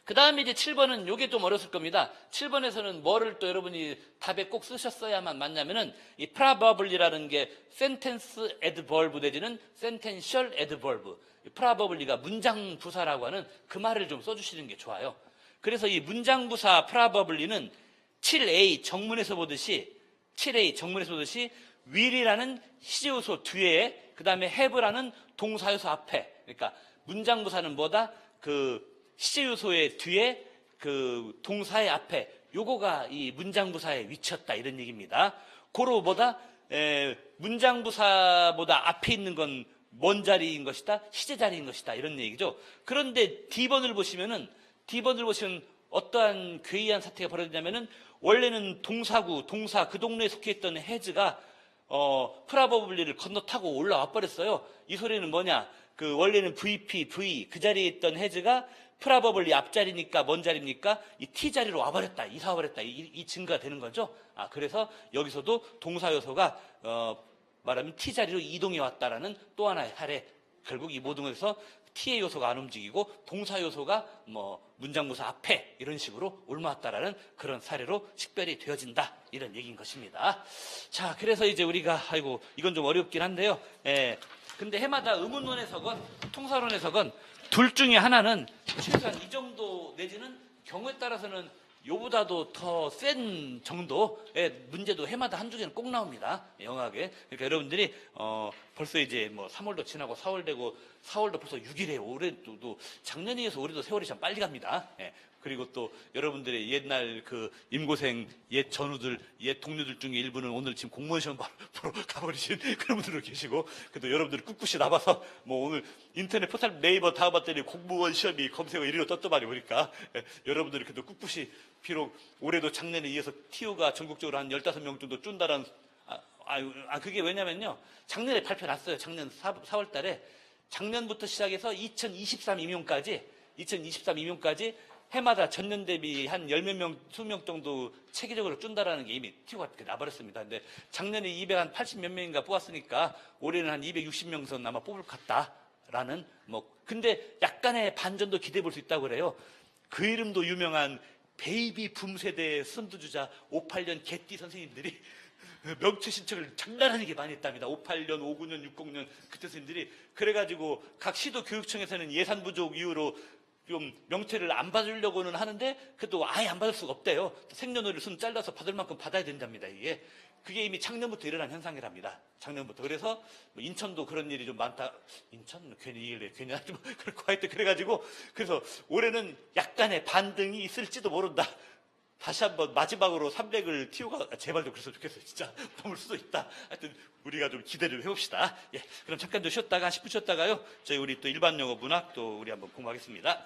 그 다음에 이제 7번은 요게 좀 어렸을 겁니다. 7번에서는 뭐를 또 여러분이 답에 꼭 쓰셨어야만 맞냐면은 이 probably라는 게 sentence adverb 내지는 sentential adverb. probably가 문장 부사라고 하는 그 말을 좀 써주시는 게 좋아요. 그래서 이 문장 부사 probably는 7a 정문에서 보듯이 will이라는 시제요소 뒤에 그 다음에 have라는 동사요소 앞에, 그러니까 문장 부사는 뭐다? 그 시제요소의 뒤에 그 동사의 앞에 요거가 이 문장부사에 위치했다 이런 얘기입니다. 고로 뭐다? 문장부사보다 앞에 있는 건 뭔 자리인 것이다? 시제 자리인 것이다 이런 얘기죠. 그런데 D번을 보시면 어떠한 괴이한 사태가 벌어지냐면은 원래는 동사구, 동사 그 동네에 속해 있던 has가 프라버블리를 건너타고 올라와 버렸어요. 이 소리는 뭐냐? 그 원래는 VP, V 그 자리에 있던 has가 프라버블리 앞자리니까 뭔 자리입니까? 이 T 자리로 와버렸다, 이사 와버렸다 이 증거가 되는 거죠. 그래서 여기서도 동사 요소가 말하면 T 자리로 이동해 왔다라는 또 하나의 사례. 결국 이 모든 것에서 T의 요소가 안 움직이고 동사 요소가 뭐 문장부사 앞에 이런 식으로 올라왔다라는 그런 사례로 식별이 되어진다 이런 얘기인 것입니다. 자, 그래서 이제 우리가 이건 좀 어렵긴 한데요. 근데 해마다 의문론에서건 통사론에서건 둘 중에 하나는 최소한 이 정도 내지는 경우에 따라서는 요보다도 더 센 정도의 문제도 해마다 한두 개는 꼭 나옵니다. 영하게. 그러니까 여러분들이 벌써 이제 뭐 3월도 지나고 4월 되고 4월도 벌써 6일에 올해도 작년에 이어서 올해도 세월이 참 빨리 갑니다. 그리고 또 여러분들의 옛날 그 임고생 옛 전우들, 옛 동료들 중에 일부는 오늘 지금 공무원 시험 보러 가버리신 그런 분들도 계시고, 그래도 여러분들이 꿋꿋이 나와서 뭐 오늘 인터넷 포털 네이버 다 봤더니 공무원 시험이 검색어 1위로 떴더만요 보니까 여러분들이 그래도 꿋꿋이 비록 올해도 작년에 이어서 TO가 전국적으로 한 15명 정도 준다라는 그게 왜냐면요. 작년에 발표 났어요. 작년 4월 달에 작년부터 시작해서 2023 임용까지 해마다 전년 대비 한 10몇 명, 20명 정도 체계적으로 준다라는 게 이미 TO가 나버렸습니다. 근데 작년에 280몇 명인가 뽑았으니까 올해는 한 260명 선 아마 뽑을 것 같다라는 근데 약간의 반전도 기대해 볼 수 있다고 그래요. 그 이름도 유명한 베이비 붐 세대의 선두주자 58년 개띠 선생님들이 명체 신청을 장난 아니게 많이 했답니다. 58년, 59년, 60년 그때 선생님들이. 그래가지고 각 시도 교육청에서는 예산 부족 이유로 좀 명체를 안 받으려고는 하는데 그래도 아예 안 받을 수가 없대요. 생년월일 순 잘라서 받을 만큼 받아야 된답니다. 그게 이미 작년부터 일어난 현상이랍니다. 작년부터. 그래서 인천도 그런 일이 좀 많다. 인천? 괜히 하지 뭐. 그렇고 하여튼 그래가지고 그래서 올해는 약간의 반등이 있을지도 모른다. 다시 한번 마지막으로 300을 TO가 제발 좀 그랬으면 좋겠어요. 진짜 넘을 수도 있다. 하여튼 우리가 좀 기대 좀 해봅시다. 그럼 잠깐 좀 쉬었다가 10분 쉬었다가요. 저희 우리 또 일반 영어 문학 또 우리 한번 공부하겠습니다.